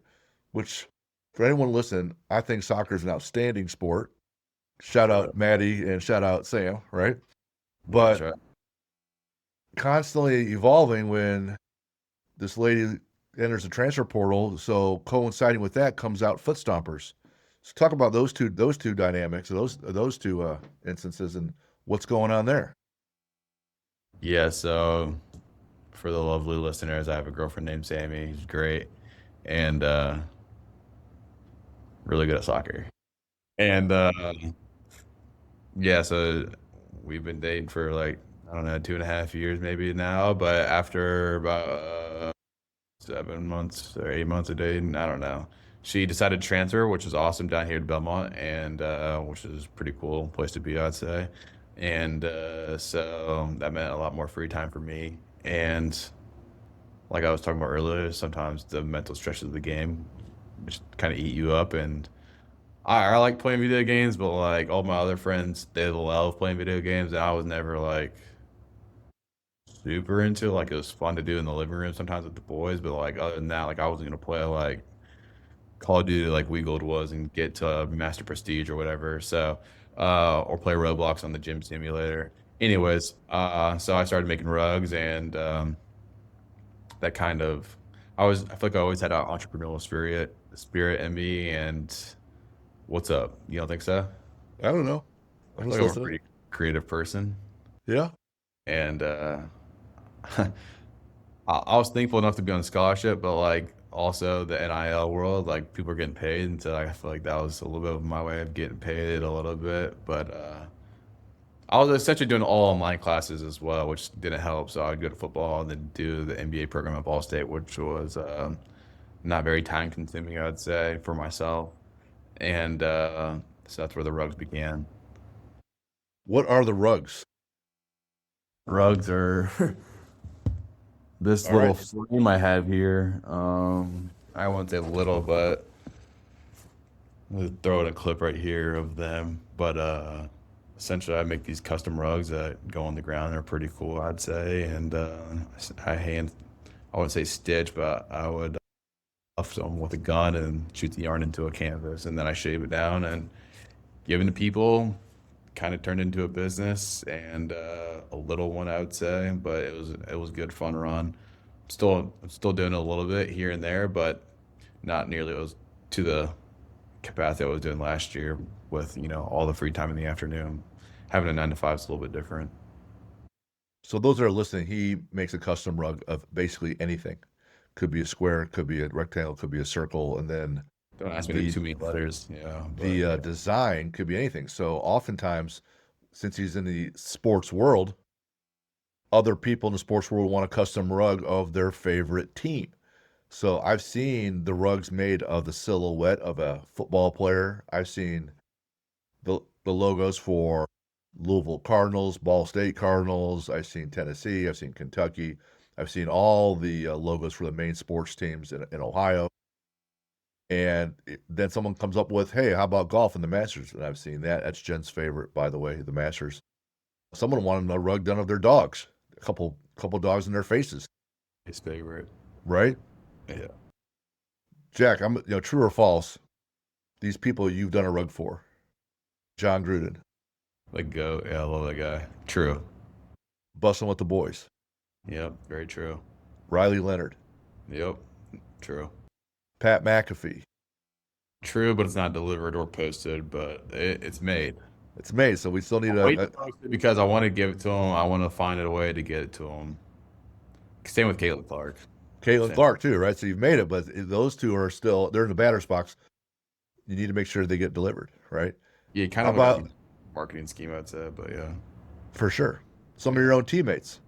Which, for anyone listening, I think soccer is an outstanding sport. Shout That's right. out Maddie and shout out Sam, right? That's But right. constantly evolving when this lady enters the transfer portal. So coinciding with that comes out Foot Stompers. So talk about those two dynamics, those two instances, and what's going on there. Yeah. So for the lovely listeners, I have a girlfriend named Sammy. She's great and really good at soccer. And yeah, so we've been dating for like, I don't know, 2.5 years maybe now. But after about 7 months or 8 months of dating, I don't know. She decided to transfer, which is awesome down here to Belmont, and which is a pretty cool place to be, I'd say. And so that meant a lot more free time for me. And like I was talking about earlier, sometimes the mental stresses of the game just kind of eat you up. And I like playing video games, but like all my other friends, they love playing video games, and I was never like super into it. Like it was fun to do in the living room sometimes with the boys, but like other than that, like I wasn't gonna play like Call of Duty like Weagled was and get to Master Prestige or whatever. So or play Roblox on the gym simulator. Anyways, so I started making rugs and that kind of I feel like I always had an entrepreneurial spirit in me. And what's up? You don't think so? I don't know. I I'm feel just like I'm a listening. pretty creative person. Yeah. And I was thankful enough to be on scholarship, but like also the NIL world, like people are getting paid, and so I feel like that was a little bit of my way of getting paid a little bit. But I was essentially doing all online classes as well, which didn't help. So I'd go to football and then do the MBA program at Ball State, which was not very time consuming, I'd say, for myself. And so that's where the rugs began. What are the rugs? Rugs are this All little right. frame I have here. I won't say little, but I'll throw in a clip right here of them. But essentially, I make these custom rugs that go on the ground. They're pretty cool, I'd say. And I wouldn't say stitch, but I would buff them with a gun and shoot the yarn into a canvas, and then I shave it down and give it to people. Kind of turned into a business and a little one, I would say, but it was a good fun run. I'm still doing a little bit here and there, but not nearly as to the capacity I was doing last year with all the free time in the afternoon. Having a 9 to 5 is a little bit different. So those that are listening, he makes a custom rug of basically anything. Could be a square, could be a rectangle, could be a circle, and then Don't ask me to the too many letters, yeah, but the yeah. design could be anything. So oftentimes, since he's in the sports world, other people in the sports world want a custom rug of their favorite team. So I've seen the rugs made of the silhouette of a football player. I've seen the logos for Louisville Cardinals, Ball State Cardinals. I've seen Tennessee. I've seen Kentucky. I've seen all the logos for the main sports teams in Ohio. And then someone comes up with, hey, how about golf and the Masters? And I've seen that. That's Jen's favorite, by the way, the Masters. Someone wanted a rug done of their dogs, a couple dogs in their faces, His favorite. right? Yeah. Jack, true or false? These people you've done a rug for, John Gruden, Like go. Yeah, I love that guy. True. Bussin' with the Boys, Yep. Very true. Riley Leonard, Yep. True. Pat McAfee, True, but it's not delivered or posted, but it's made. It's made, so we still need I'm waiting to post it because I want to give it to him. I want to find a way to get it to him. Same with Caitlin Clark. Caitlin Same. Clark too, right? So you've made it, but those two are still they're in the batter's box. You need to make sure they get delivered, right? Yeah, kind How of like a about marketing scheme, I'd say, but yeah. for sure some of Yeah. your own teammates,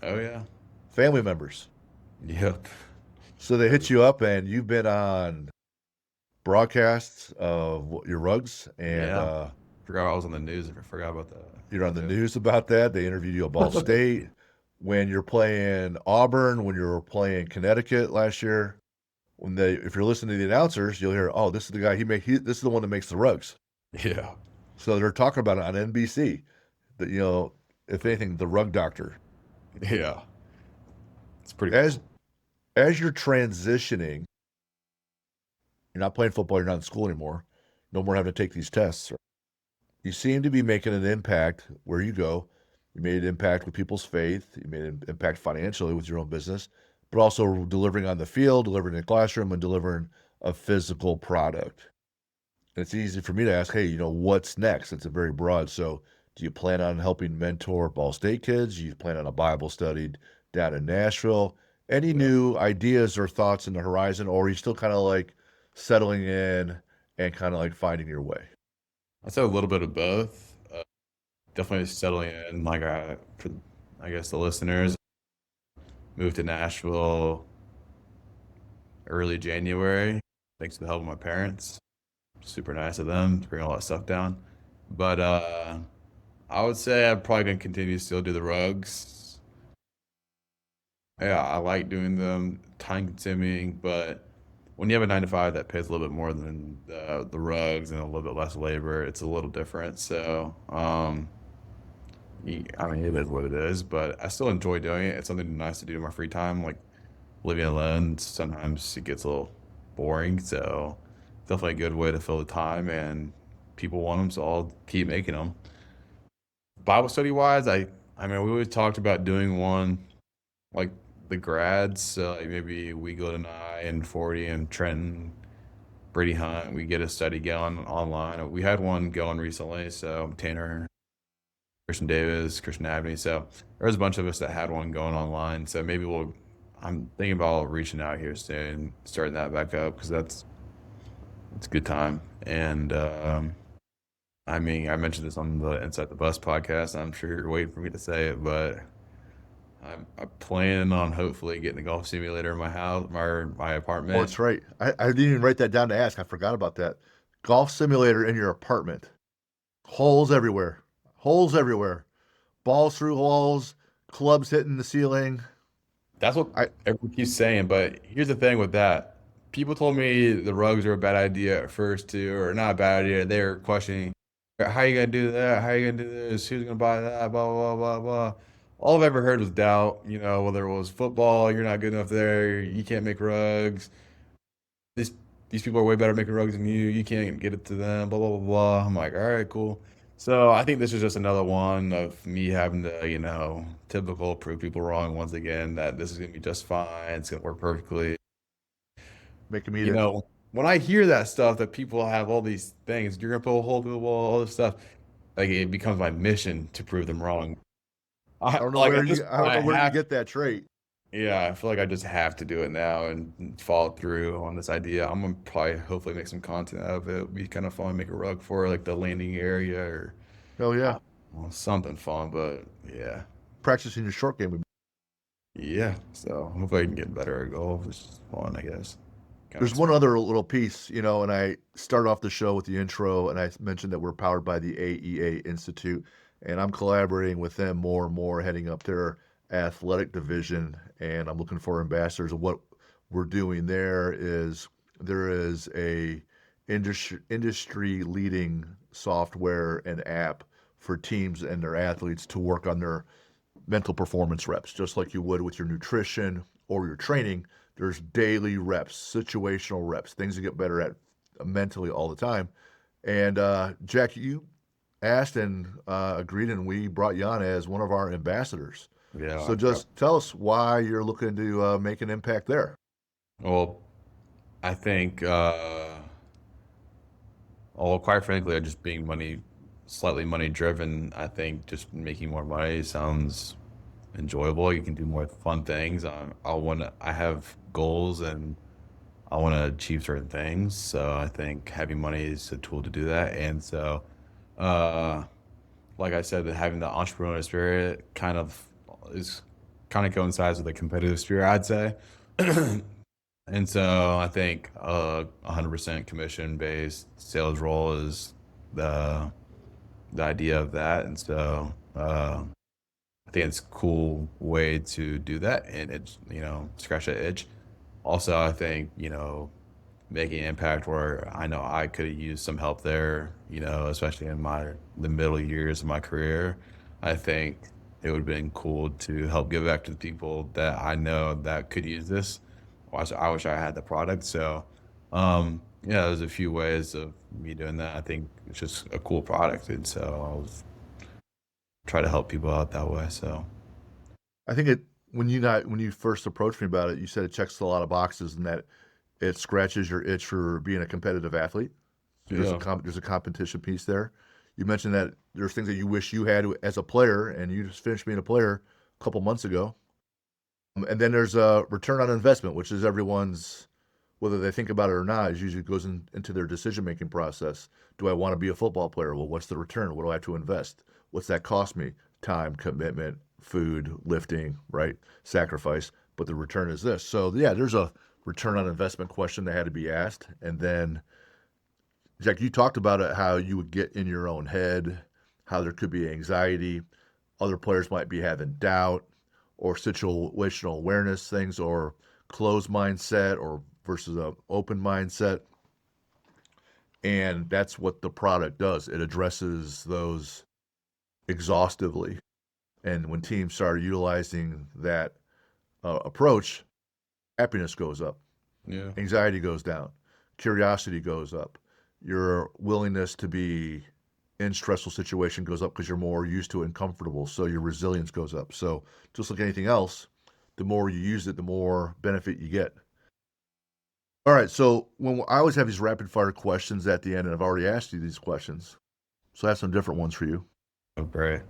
Oh yeah. family members? Yep. So they hit you up, and you've been on broadcasts of your rugs, and Yeah. Forgot I was on the news. I forgot about you're on the that. news about that. They interviewed you at Ball State when you're playing Auburn, when you were playing Connecticut last year. When they, if you're listening to the announcers, you'll hear, "Oh, this is the guy. This is the one that makes the rugs." Yeah. So they're talking about it on NBC. That if anything, the rug doctor. Yeah. It's pretty As cool. as you're transitioning, you're not playing football. You're not in school anymore. No more having to take these tests. You seem to be making an impact where you go. You made an impact with people's faith. You made an impact financially with your own business, but also delivering on the field, delivering in the classroom, and delivering a physical product. And it's easy for me to ask, hey, what's next? It's a very broad. So, do you plan on helping mentor Ball State kids? Do you plan on a Bible study down in Nashville? Any Yeah. new ideas or thoughts in the horizon, or are you still kind of like settling in and kind of like finding your way? I'd say a little bit of both. Definitely settling in, like for I guess the listeners, moved to Nashville early January, thanks to the help of my parents. Super nice of them to bring all that stuff down. But I would say I'm probably gonna continue to still do the rugs. Yeah, I like doing them, time consuming, but when you have a 9 to 5 that pays a little bit more than the rugs and a little bit less labor, it's a little different. So, I mean, it is what it is, but I still enjoy doing it. It's something nice to do in my free time. Like living alone, sometimes it gets a little boring. So, definitely a good way to fill the time, and people want them, so I'll keep making them. Bible study wise, I mean, we always talked about doing one like the grads. So like maybe Weaglet and I and 40 and Trenton, Brady Hunt, we get a study going online. We had one going recently. So Tanner, Christian Davis, Christian Avenue. So there was a bunch of us that had one going online. So maybe I'm thinking about reaching out here soon, starting that back up because it's a good time. And I mean, I mentioned this on the Inside the Bus podcast. I'm sure you're waiting for me to say it, but I'm planning on hopefully getting a golf simulator in my house, my Oh, apartment. that's right. I didn't even write that down to ask. I forgot about that. Golf simulator in your apartment. Holes everywhere. Holes everywhere. Balls through walls, clubs hitting the ceiling. That's what I everyone keeps saying, but here's the thing with that. People told me the rugs are a bad idea at first too, or not a bad idea. They were questioning, how you gonna do that? How you gonna do this? Who's gonna buy that? Blah blah blah blah blah. All I've ever heard was doubt. Whether it was football, you're not good enough there. You can't make rugs. These these people are way better making rugs than you. You can't get it to them. Blah blah blah blah. I'm like, all right, cool. So I think this is just another one of me having to, typical prove people wrong once again that this is gonna be just fine. It's gonna work perfectly. make them eat You it. know, when I hear that stuff that people have all these things, you're gonna put a hole through the wall, all this stuff, like it becomes my mission to prove them wrong. I don't know Like where at this you I point, don't I know where you have. get that trait. Yeah, I feel like I just have to do it now and follow through on this idea. I'm gonna probably hopefully make some content out of it. It'd be kind of fun, make a rug for like the landing area or Hell yeah. something fun. But yeah, Practicing your short game. yeah. So hopefully I can get better at golf. It's just fun, I guess. Kind of There's one exciting. other little piece, and I start off the show with the intro, and I mentioned that we're powered by the AEA Institute, and I'm collaborating with them more and more, heading up their athletic division, and I'm looking for ambassadors. And what we're doing there is a industry leading software and app for teams and their athletes to work on their mental performance reps, just like you would with your nutrition or your training. There's daily reps, situational reps, things to get better at mentally all the time. And Jack, you asked and agreed, and we brought you on as one of our ambassadors. Yeah, So I forgot. just tell us why you're looking to make an impact there. Well, I think Well, quite frankly, just being slightly money driven, I think just making more money sounds enjoyable. You can do more fun things. I have goals and I want to achieve certain things. So I think having money is a tool to do that. And so, uh, like I said, that having the entrepreneurial spirit kind of coincides with the competitive spirit, I'd say. And so I think 100% commission based sales role is the the idea of that. And so I think it's a cool way to do that and it's, scratch that itch. Also, I think, making an impact where I know I could have used some help there, especially in the middle years of my career. I think it would have been cool to help give back to the people that I know that could use this. I wish I had the product. So, yeah, there's a few ways of me doing that. I think it's just a cool product, and so I'll try to help people out that way. So, I think when you first approached me about it, you said it checks a lot of boxes and that it scratches your itch for being a competitive athlete. yeah, There's a competition piece there. You mentioned that there's things that you wish you had as a player, and you just finished being a player a couple months ago. And then there's a return on investment, which is everyone's, whether they think about it or not, is usually goes into their decision making process. Do I want to be a football player? Well, what's the return? What do I have to invest? What's that cost me? Time, commitment, food, lifting, right? Sacrifice. But the return is this. So yeah, there's a return on investment question that had to be asked. And then, Jack, you talked about it, how you would get in your own head, how there could be anxiety. Other players might be having doubt or situational awareness things or closed mindset or versus a open mindset. And that's what the product does. It addresses those exhaustively. And when teams start utilizing that approach, happiness goes up, yeah, anxiety goes down, curiosity goes up, your willingness to be in stressful situation goes up because you're more used to it and comfortable. So your resilience goes up. So just like anything else, the more you use it, the more benefit you get. All right. So when I always have these rapid fire questions at the end, and I've already asked you these questions, so I have some different ones for you. oh, great.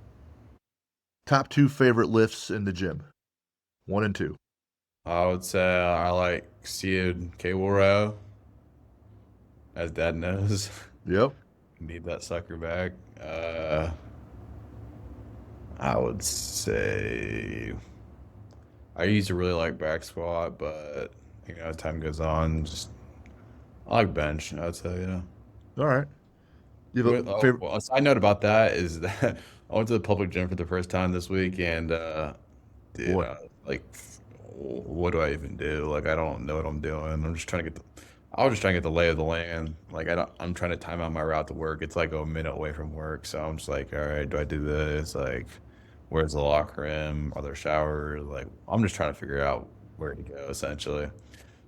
Top two favorite lifts in the gym, one and two. I would say I like seated cable row, as Dad knows. Yep. Need that sucker back. I would say I used to really like back squat, but as time goes on, just I like bench. I'd say, yeah. All right. You have a favorite? Well, a side note about that is that I went to the public gym for the first time this week, and dude, Boy, like, what do I even do? Like, I don't know what I'm doing. I was just trying to get the lay of the land. Like, I'm trying to time out my route to work. It's like a minute away from work, so I'm just like, all right, do I do this? Like, where's the locker room? Are there showers? Like, I'm just trying to figure out where to go, essentially.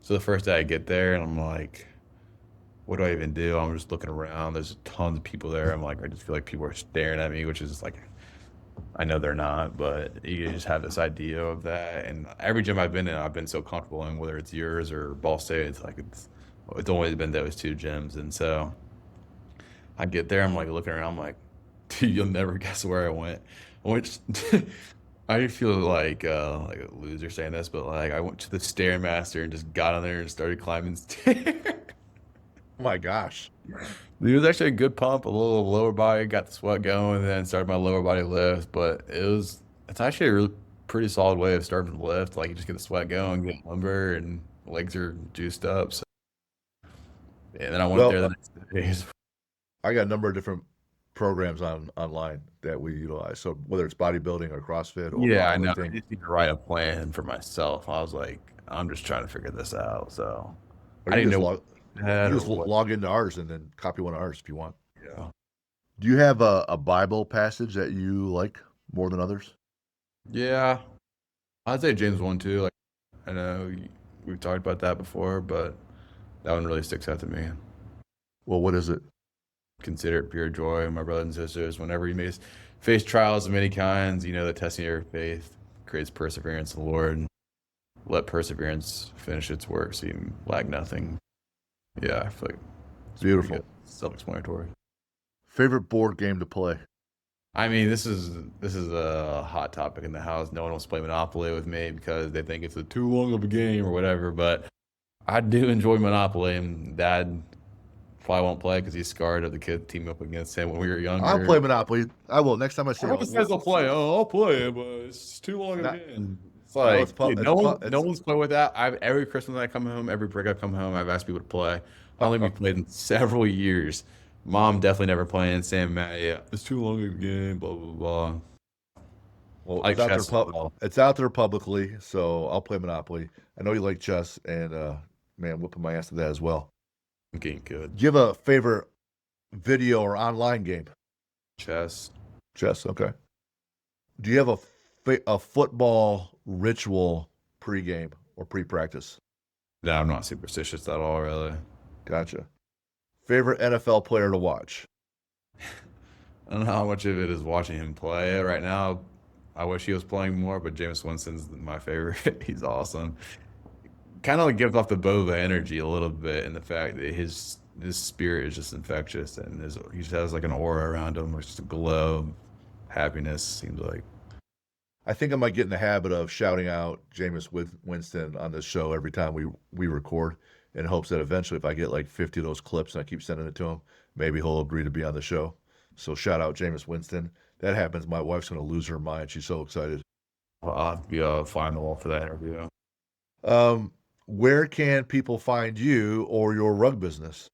So the first day I get there, and I'm like, what do I even do? I'm just looking around. There's tons of people there. I'm like, I just feel like people are staring at me, which is like, I know they're not, but you just have this idea of that. And every gym I've been in, I've been so comfortable in, whether it's yours or Ball State. It's always been those two gyms. And so I get there, I'm like looking around, I'm like, dude, you'll never guess where I went. I went. I feel like a loser saying this, but like I went to the Stairmaster and just got on there and started climbing stairs. oh my gosh. It was actually a good pump, a little lower body, got the sweat going, and then started my lower body lift. But it's actually a really pretty solid way of starting the lift. Like you just get the sweat going, get lumber, and legs are juiced up. So, and then I went Well, there the next day. I got a number of different programs online that we utilize. So whether it's bodybuilding or CrossFit or Yeah, I know. I powerlifting, just need to write a plan for myself. I was like, I'm just trying to figure this out. So or I you didn't just know log what I had you or just what. log into ours and then copy one of ours if you want. Yeah. Do you have a Bible passage that you like more than others? Yeah, I'd say James 1 too. Like I know we've talked about that before, but that one really sticks out to me. Well, what is it? Consider it pure joy, my brothers and sisters, whenever you may face trials of many kinds, the testing of your faith creates perseverance in the Lord. Let perseverance finish its work so you lack nothing. Yeah, I feel like it's pretty Beautiful. good. self-explanatory. Favorite board game to play? I mean, this is a hot topic in the house. No one wants to play Monopoly with me because they think it's a too long of a game or whatever. But I do enjoy Monopoly, and Dad probably won't play because he's scarred of the kid team up against him when we were younger. I'll play Monopoly. I will next time I see Everyone him. says they'll play. Oh, I'll play it, but it's too long of a Not- game. It's No, like it's pu- dude, it's no pu- one, it's- no one's played with that. Every Christmas I come home, every break I come home, I've asked people to play. I only been played in several years. Mom definitely never playing. Sam, Matt, yeah, it's too long of a game. Blah blah blah. Well, Like it's out, chess there as well. it's out there publicly, so I'll play Monopoly. I know you like chess, and man, whooping my ass to that as well. I'm getting good. Give a favorite video or online game. Chess. Chess, okay. Do you have a football ritual pregame or pre-practice? No, I'm not superstitious at all, really. Gotcha. Favorite NFL player to watch? I don't know how much of it is watching him play right now. I wish he was playing more, but Jameis Winston's my favorite. He's awesome. Kind of like gives off the Boba energy a little bit, in the fact that his spirit is just infectious, and he just has like an aura around him, which is a glow of happiness. Seems like. I think I might get in the habit of shouting out Jameis Winston on this show every time we record, in hopes that eventually, if I get like 50 of those clips and I keep sending it to him, maybe he'll agree to be on the show. So shout out Jameis Winston. That happens, my wife's going to lose her mind. She's so excited. Well, I'll have to be a fly on the wall for that interview. Where can people find you or your rug business?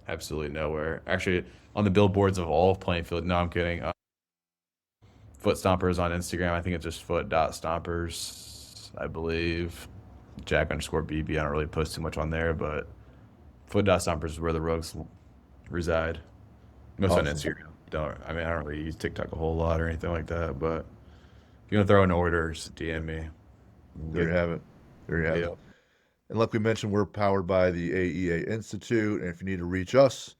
Absolutely nowhere. Actually, on the billboards of all of Plainfield. No, I'm kidding. Foot Stompers on Instagram. I think it's just foot.stompers, I believe. Jack_Beebe. I don't really post too much on there, but foot.stompers is where the rugs reside. Most on Awesome. Instagram. I don't really use TikTok a whole lot or anything like that, but if you want to throw in orders, DM me. There you have it. There you have it. And like we mentioned, we're powered by the AEA Institute. And if you need to reach us,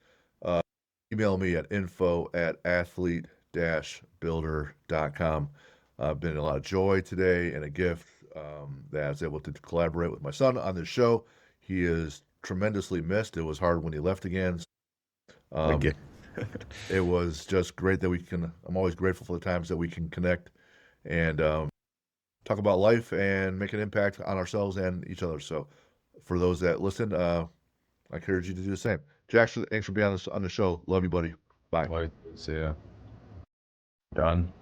email me at info@athlete-builder.com. Been a lot of joy today and a gift that I was able to collaborate with my son on this show. He is tremendously missed. It was hard when he left again. Again. It was just great that I'm always grateful for the times that we can connect and talk about life and make an impact on ourselves and each other. So for those that listen, I encourage you to do the same. Jackson, thanks for being on the show. Love you, buddy. Bye. See ya. Done.